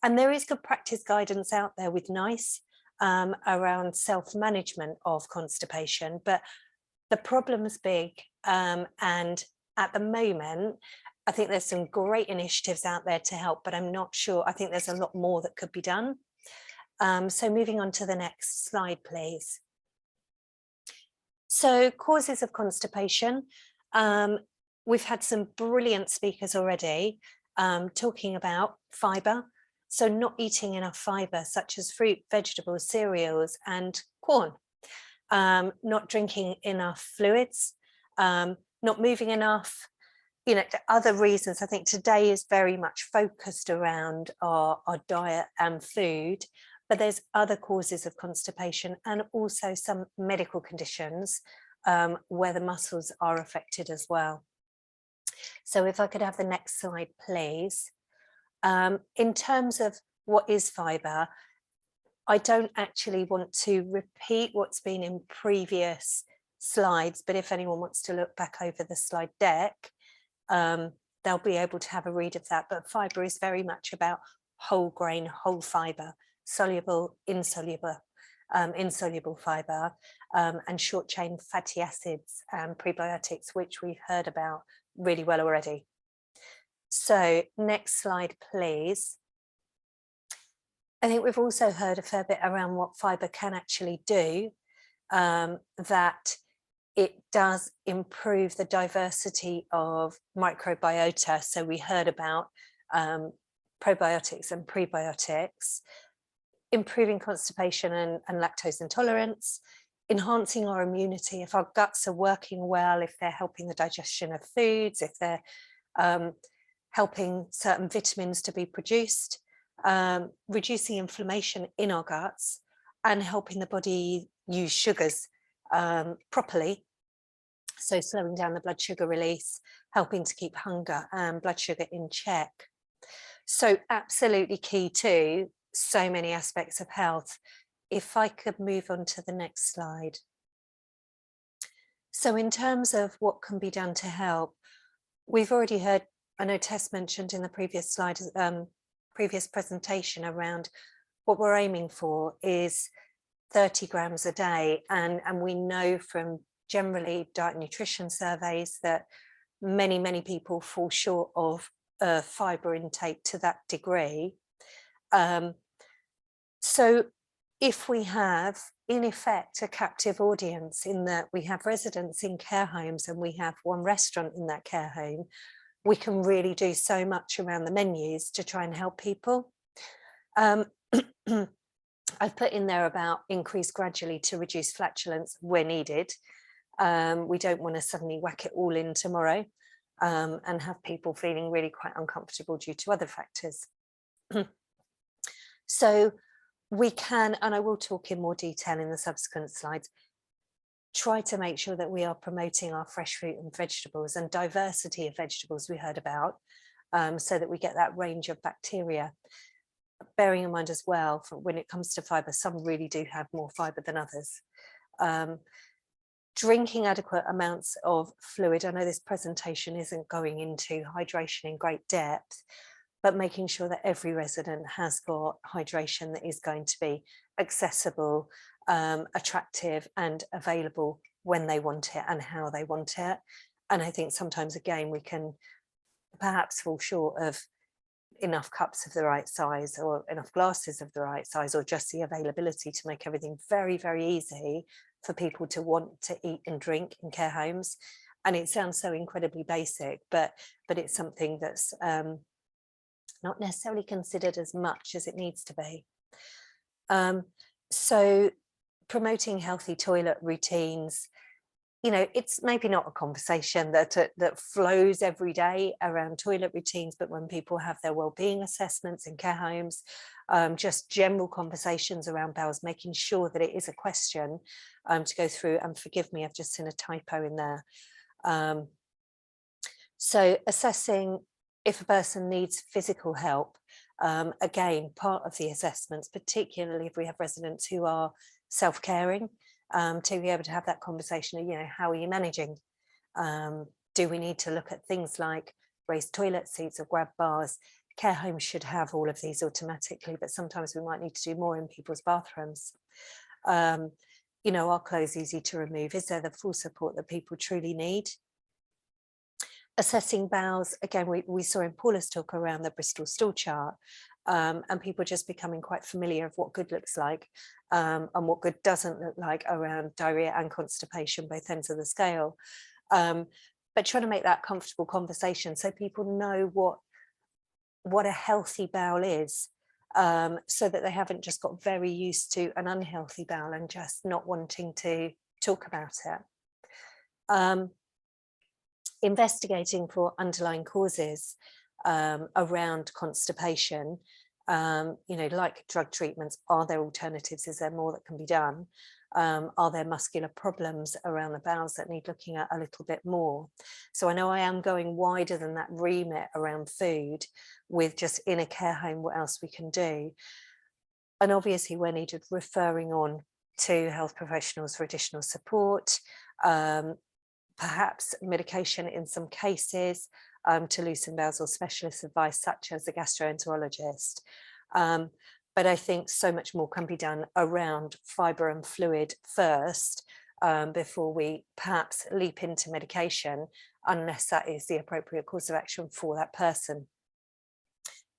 And there is good practice guidance out there with NICE around self-management of constipation, but the problem is big. And at the moment, I think there's some great initiatives out there to help, but I'm not sure. I think there's a lot more that could be done. So moving on to the next slide, please. So causes of constipation. We've had some brilliant speakers already talking about fibre. So not eating enough fibre, such as fruit, vegetables, cereals and corn. Not drinking enough fluids, not moving enough, other reasons. I think today is very much focused around our diet and food, but there's other causes of constipation and also some medical conditions where the muscles are affected as well. So if I could have the next slide, please. In terms of what is fibre, I don't actually want to repeat what's been in previous slides, but if anyone wants to look back over the slide deck, they'll be able to have a read of that. But fibre is very much about whole grain, whole fibre, soluble, insoluble fibre, and short chain fatty acids and prebiotics, which we've heard about really well already. So next slide, please. I think we've also heard a fair bit around what fibre can actually do, that it does improve the diversity of microbiota. So we heard about probiotics and prebiotics, improving constipation and lactose intolerance, enhancing our immunity. If our guts are working well, if they're helping the digestion of foods, if they're helping certain vitamins to be produced, reducing inflammation in our guts and helping the body use sugars properly. So slowing down the blood sugar release, helping to keep hunger and blood sugar in check. So absolutely key to so many aspects of health. If I could move on to the next slide. So in terms of what can be done to help, we've already heard, I know Tess mentioned in the previous slide, previous presentation around what we're aiming for is 30 grams a day. And we know from generally diet and nutrition surveys that many people fall short of fibre intake to that degree. So if we have, in effect, a captive audience in that we have residents in care homes and we have one restaurant in that care home, we can really do so much around the menus to try and help people. I've put in there about increase gradually to reduce flatulence where needed. We don't want to suddenly whack it all in tomorrow and have people feeling really quite uncomfortable due to other factors. So we can, and I will talk in more detail in the subsequent slides, try to make sure that we are promoting our fresh fruit and vegetables and diversity of vegetables we heard about, so that we get that range of bacteria. Bearing in mind as well, for when it comes to fibre, some really do have more fibre than others. Drinking adequate amounts of fluid. I know this presentation isn't going into hydration in great depth, but making sure that every resident has got hydration that is going to be accessible, attractive and available when they want it and how they want it. And I think sometimes, again, we can perhaps fall short of enough cups of the right size or enough glasses of the right size, or just the availability to make everything very easy for people to want to eat and drink in care homes. And it sounds so incredibly basic, but it's something that's not necessarily considered as much as it needs to be. So promoting healthy toilet routines, it's maybe not a conversation that flows every day around toilet routines, but when people have their wellbeing assessments in care homes, just general conversations around bowels, making sure that it is a question to go through. And forgive me, I've just seen a typo in there. So assessing if a person needs physical help, again, part of the assessments, particularly if we have residents who are self-caring, to be able to have that conversation of, how are you managing? Do we need to look at things like raised toilet seats or grab bars? Care homes should have all of these automatically, but sometimes we might need to do more in people's bathrooms. Are clothes easy to remove? Is there the full support that people truly need? Assessing bowels, again, we saw in Paula's talk around the Bristol stool chart, and people just becoming quite familiar of what good looks like and what good doesn't look like around diarrhea and constipation, both ends of the scale. But trying to make that comfortable conversation so people know what a healthy bowel is. so that they haven't just got very used to an unhealthy bowel and just not wanting to talk about it. Investigating for underlying causes around constipation, like drug treatments. Are there alternatives? Is there more that can be done? Are there muscular problems around the bowels that need looking at a little bit more? So I know I am going wider than that remit around food with just in a care home, what else we can do. And obviously where needed, referring on to health professionals for additional support, perhaps medication in some cases, to loosen bowels or specialist advice such as the gastroenterologist. But I think so much more can be done around fibre and fluid first, before we perhaps leap into medication, unless that is the appropriate course of action for that person.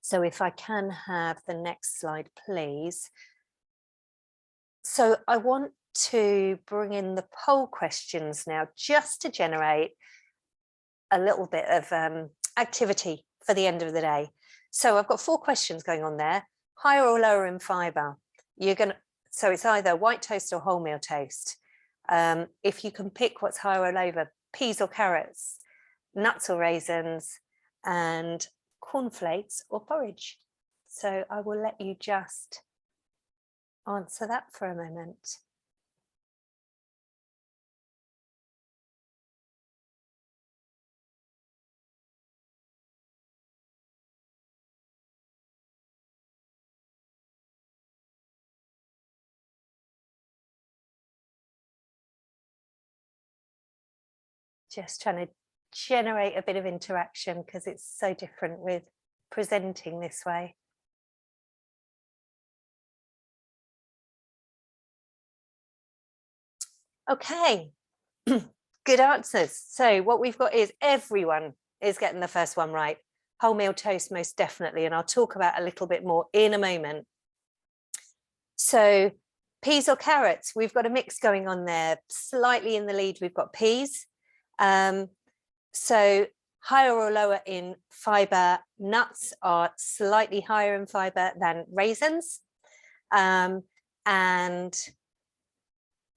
So if I can have the next slide, please. So I want to bring in the poll questions now, just to generate a little bit of activity for the end of the day. So I've got 4 questions going on there. Higher or lower in fibre? So it's either white toast or wholemeal toast. If you can pick what's higher or lower, peas or carrots, nuts or raisins, and cornflakes or porridge. So I will let you just answer that for a moment. Just trying to generate a bit of interaction because it's so different with presenting this way. Okay, good answers. So what we've got is everyone is getting the first one right. Wholemeal toast, most definitely, and I'll talk about a little bit more in a moment. So peas or carrots, we've got a mix going on there. Slightly in the lead, we've got peas. So higher or lower in fibre, nuts are slightly higher in fibre than raisins. And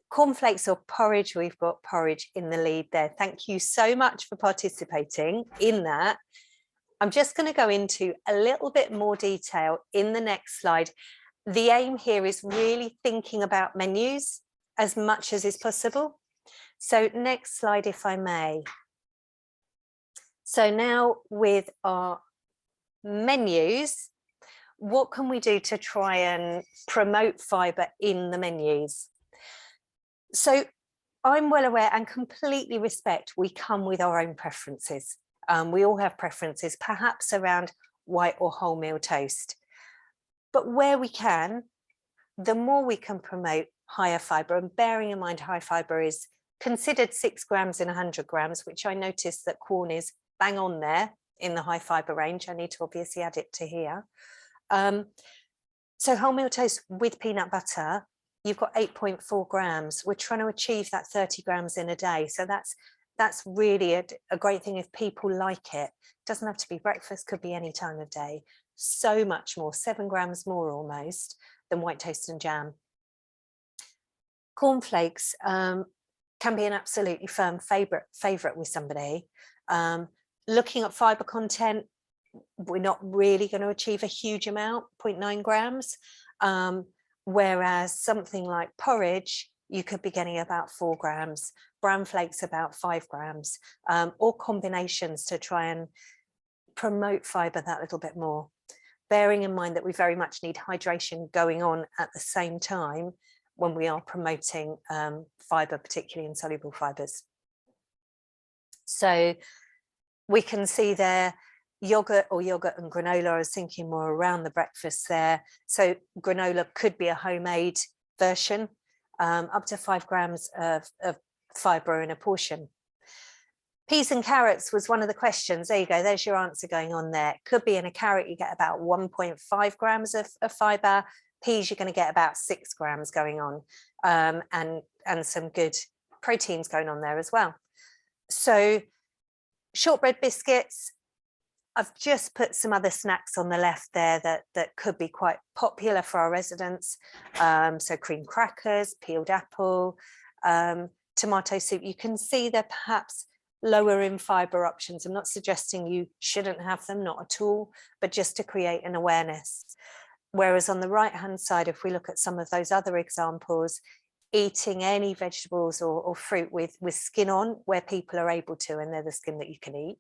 cornflakes or porridge, we've got porridge in the lead there. Thank you so much for participating in that. I'm just going to go into a little bit more detail in the next slide. The aim here is really thinking about menus as much as is possible. So next slide, if I may. So now with our menus, what can we do to try and promote fibre in the menus? So I'm well aware and completely respect we come with our own preferences. We all have preferences, perhaps around white or wholemeal toast. But where we can, the more we can promote higher fibre, and bearing in mind high fibre is considered 6 grams in 100 grams, which I noticed that corn is bang on there in the high fibre range. I need to obviously add it to here. So wholemeal toast with peanut butter, you've got 8.4 grams. We're trying to achieve that 30 grams in a day. So that's really a great thing if people like it. Doesn't have to be breakfast, could be any time of day. So much more, 7 grams more almost than white toast and jam. Cornflakes can be an absolutely firm favourite with somebody. Looking at fibre content, we're not really going to achieve a huge amount, 0.9 grams. Whereas something like porridge, you could be getting about 4 grams, bran flakes about 5 grams, or combinations to try and promote fibre that little bit more. Bearing in mind that we very much need hydration going on at the same time when we are promoting fibre, particularly insoluble fibres. So we can see there yogurt and granola. I was thinking more around the breakfast there. So granola could be a homemade version, up to 5 grams of fibre in a portion. Peas and carrots was one of the questions. There you go. There's your answer going on there. Could be in a carrot, you get about 1.5 grams of fibre. Peas, you're going to get about 6 grams going on, and some good proteins going on there as well. So shortbread biscuits, I've just put some other snacks on the left there that could be quite popular for our residents. So cream crackers, peeled apple, tomato soup. You can see they're perhaps lower in fibre options. I'm not suggesting you shouldn't have them, not at all, but just to create an awareness. Whereas on the right hand side, if we look at some of those other examples, eating any vegetables or fruit with skin on, where people are able to, and they're the skin that you can eat,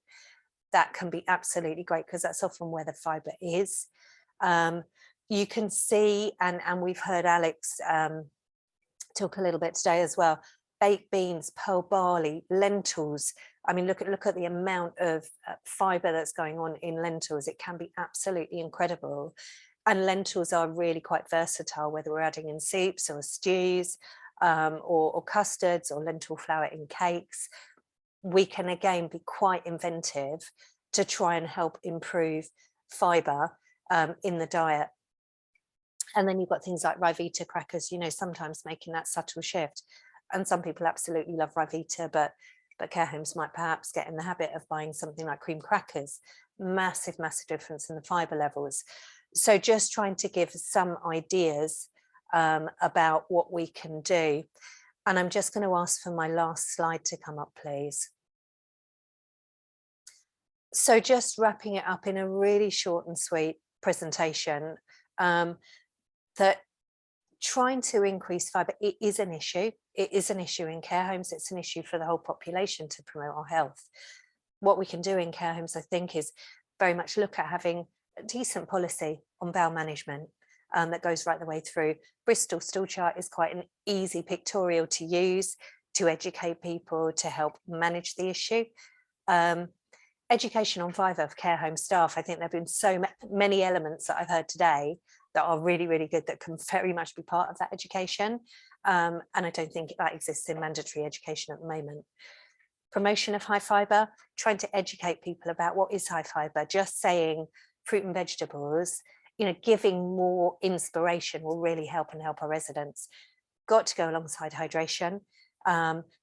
that can be absolutely great, because that's often where the fibre is. You can see, and we've heard Alex talk a little bit today as well, baked beans, pearl barley, lentils. I mean, look at the amount of fibre that's going on in lentils. It can be absolutely incredible. And lentils are really quite versatile, whether we're adding in soups or stews, or custards or lentil flour in cakes. We can again be quite inventive to try and help improve fibre in the diet. And then you've got things like Ryvita crackers, you know, sometimes making that subtle shift. And some people absolutely love Ryvita, but care homes might perhaps get in the habit of buying something like cream crackers. Massive difference in the fibre levels. So just trying to give some ideas about what we can do. And I'm just going to ask for my last slide to come up, please. So just wrapping it up in a really short and sweet presentation, that trying to increase fibre, it is an issue. It is an issue in care homes. It's an issue for the whole population to promote our health. What we can do in care homes, I think, is very much look at having a decent policy on bowel management that goes right the way through. Bristol stool chart is quite an easy pictorial to use to educate people, to help manage the issue. Education on fibre of care home staff. I think there have been so many elements that I've heard today that are really, really good, that can very much be part of that education. And I don't think that exists in mandatory education at the moment. Promotion of high fibre, trying to educate people about what is high fibre. Just saying fruit and vegetables, you know, giving more inspiration will really help our residents. Got to go alongside hydration.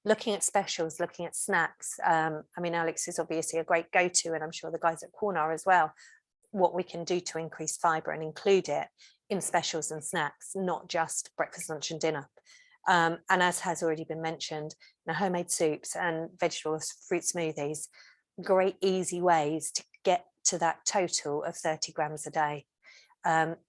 Looking at specials, looking at snacks. I mean, Alex is obviously a great go-to, and I'm sure the guys at Quorn are as well. What we can do to increase fibre and include it in specials and snacks, not just breakfast, lunch and dinner. And as has already been mentioned, you know, homemade soups and vegetable fruit smoothies, great easy ways to get to that total of 30 grams a day.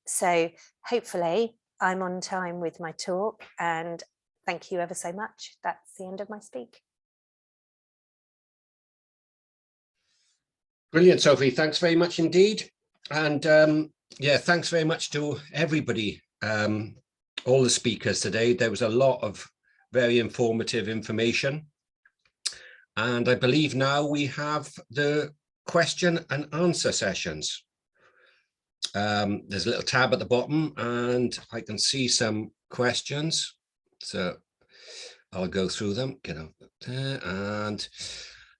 So hopefully I'm on time with my talk, and thank you ever so much. That's the end of my speak. Brilliant, Sophie. Thanks very much indeed. And yeah, thanks very much to everybody, all the speakers today. There was a lot of very informative information. And I believe now we have the question and answer sessions. There's a little tab at the bottom and I can see some questions. So I'll go through them, get up there. And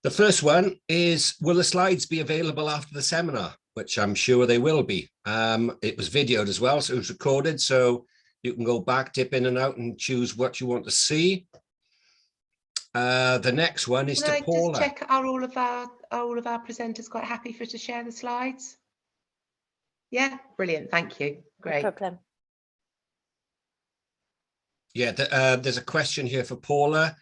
the first one is, will the slides be available after the seminar? Which I'm sure they will be. It was videoed as well, so it was recorded. So you can go back, dip in and out and choose what you want to see. The next one is to Paula. Just check, are all of our presenters quite happy for to share the slides? Yeah, brilliant. Thank you. Great. No problem. Yeah, there's a question here for Paula.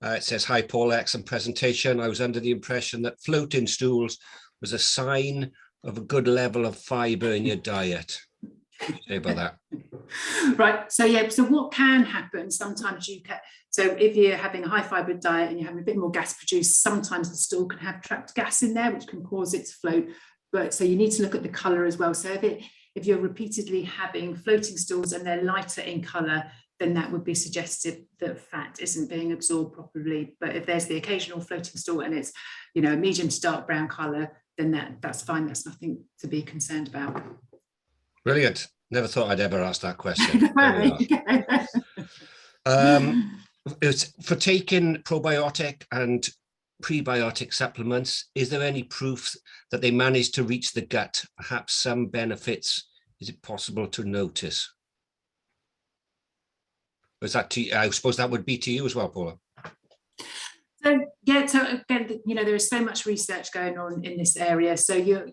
It says, hi, Paula, excellent presentation. I was under the impression that floating stools was a sign of a good level of fibre in your diet. What do you say about that? Right, so yeah, so what can happen, sometimes you can, so if you're having a high fibre diet and you're having a bit more gas produced, sometimes the stool can have trapped gas in there, which can cause it to float. But so you need to look at the colour as well. So if you're repeatedly having floating stools and they're lighter in colour, then that would be suggestive that fat isn't being absorbed properly. But if there's the occasional floating stool and it's, you know, a medium to dark brown colour, then that's fine. That's nothing to be concerned about. Brilliant. Never thought I'd ever ask that question. It's for taking probiotic and prebiotic supplements. Is there any proof that they manage to reach the gut? Perhaps some benefits. Is it possible to notice? Was that to you? I suppose that would be to you as well, Paula. So yeah, so again, you know, there is so much research going on in this area. So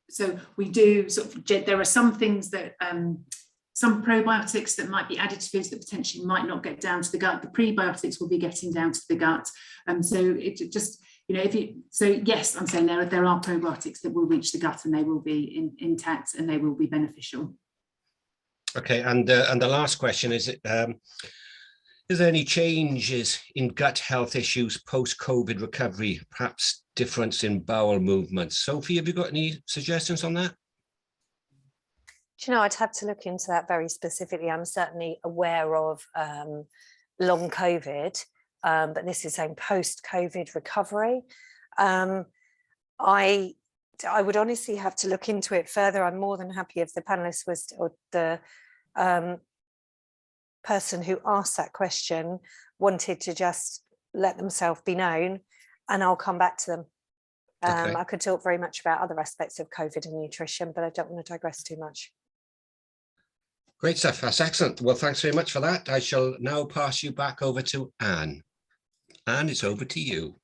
so we do sort of, there are some things that some probiotics that might be added to foods that potentially might not get down to the gut. The prebiotics will be getting down to the gut. So it just, you know, so yes, I'm saying there are probiotics that will reach the gut and they will be intact and they will be beneficial. Okay, and the last question is there any changes in gut health issues post-COVID recovery, perhaps difference in bowel movements? Sophie, have you got any suggestions on that? Do you know, I'd have to look into that very specifically. I'm certainly aware of long COVID, but this is saying post-COVID recovery. I would honestly have to look into it further. I'm more than happy if the panelist was, or the person who asked that question wanted to just let themselves be known, and I'll come back to them. Okay. I could talk very much about other aspects of COVID and nutrition, but I don't want to digress too much. Great stuff. That's excellent. Well, thanks very much for that. I shall now pass you back over to Anne. Anne, it's over to you.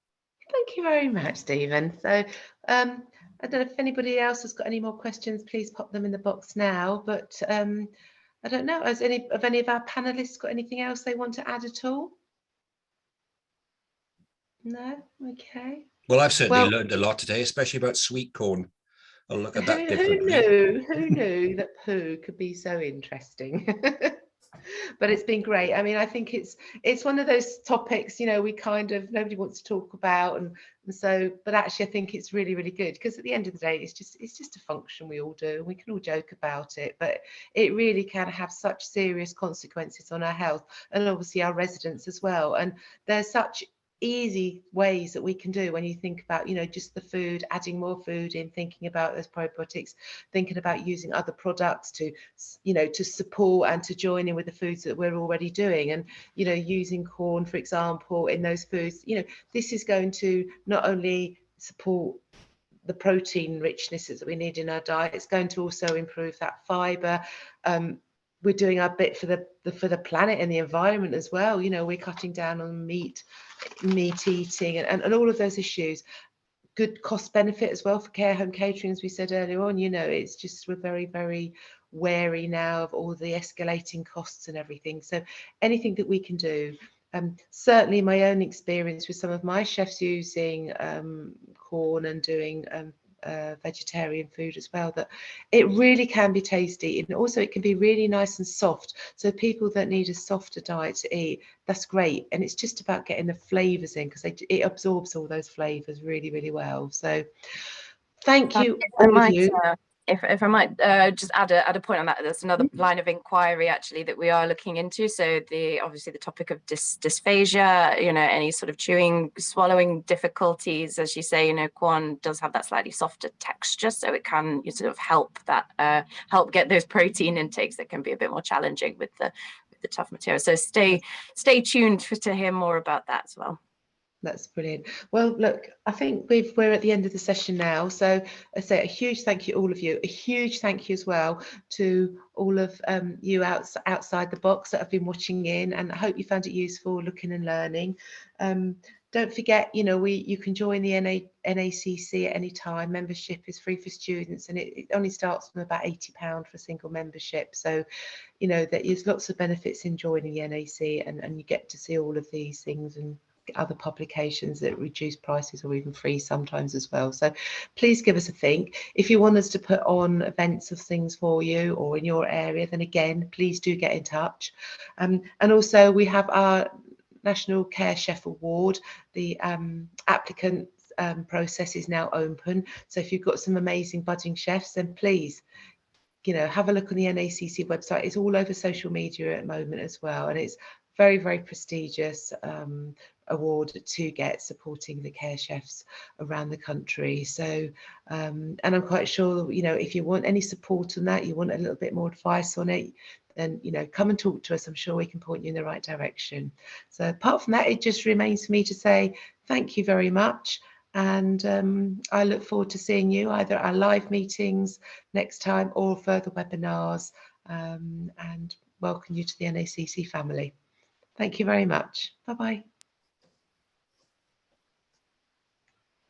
Thank you very much, Stephen. So I don't know if anybody else has got any more questions, please pop them in the box now. But I don't know, has any of our panelists got anything else they want to add at all? No? Okay. Well, I've certainly learned a lot today, especially about sweet corn. I'll look at that differently. Who knew that poo could be so interesting? But it's been great. I mean, I think it's one of those topics, you know, we kind of, nobody wants to talk about, and so, but actually I think it's really, really good, because at the end of the day, it's just a function we all do, and we can all joke about it, but it really can have such serious consequences on our health, and obviously our residents as well. And there's such easy ways that we can do when you think about, you know, just the food, adding more food in, thinking about those probiotics, thinking about using other products to, you know, to support and to join in with the foods that we're already doing. And, you know, using corn, for example, in those foods, you know, this is going to not only support the protein richnesses that we need in our diet, it's going to also improve that fiber. We're doing our bit for the planet and the environment as well. You know, we're cutting down on meat eating and all of those issues. Good cost benefit as well for care home catering, as we said earlier on. You know, it's just, we're very, very wary now of all the escalating costs and everything. So anything that we can do. Certainly my own experience with some of my chefs using corn and doing vegetarian food as well, that it really can be tasty, and also it can be really nice and soft. So people that need a softer diet to eat, that's great. And it's just about getting the flavors in, because it absorbs all those flavors really, really well. So thank you all of you. If I might just add a point on that, there's another line of inquiry actually that we are looking into. So obviously the topic of dysphagia, you know, any sort of chewing, swallowing difficulties, as you say, you know, corn does have that slightly softer texture, so it can sort of help get those protein intakes that can be a bit more challenging with the tough material. So stay tuned to hear more about that as well. That's brilliant. Well, look, I think we're at the end of the session now. So I say a huge thank you, all of you. A huge thank you as well to all of you outside the box that have been watching in, and I hope you found it useful, looking and learning. Don't forget, you know, you can join the NACC at any time. Membership is free for students, and it only starts from about £80 for a single membership. So, you know, there is lots of benefits in joining the NAC, and you get to see all of these things and other publications at reduced prices, or even free sometimes as well. So please give us a think. If you want us to put on events of things for you or in your area, then again, please do get in touch. And also we have our National Care Chef Award. The applicant process is now open. So if you've got some amazing budding chefs, then please, you know, have a look on the NACC website. It's all over social media at the moment as well, and it's very, very prestigious award to get, supporting the care chefs around the country. So and I'm quite sure, you know, if you want any support on that, you want a little bit more advice on it, then, you know, come and talk to us. I'm sure we can point you in the right direction. So apart from that, it just remains for me to say thank you very much. And I look forward to seeing you either at our live meetings next time or further webinars, and welcome you to the NACC family. Thank you very much. Bye-bye.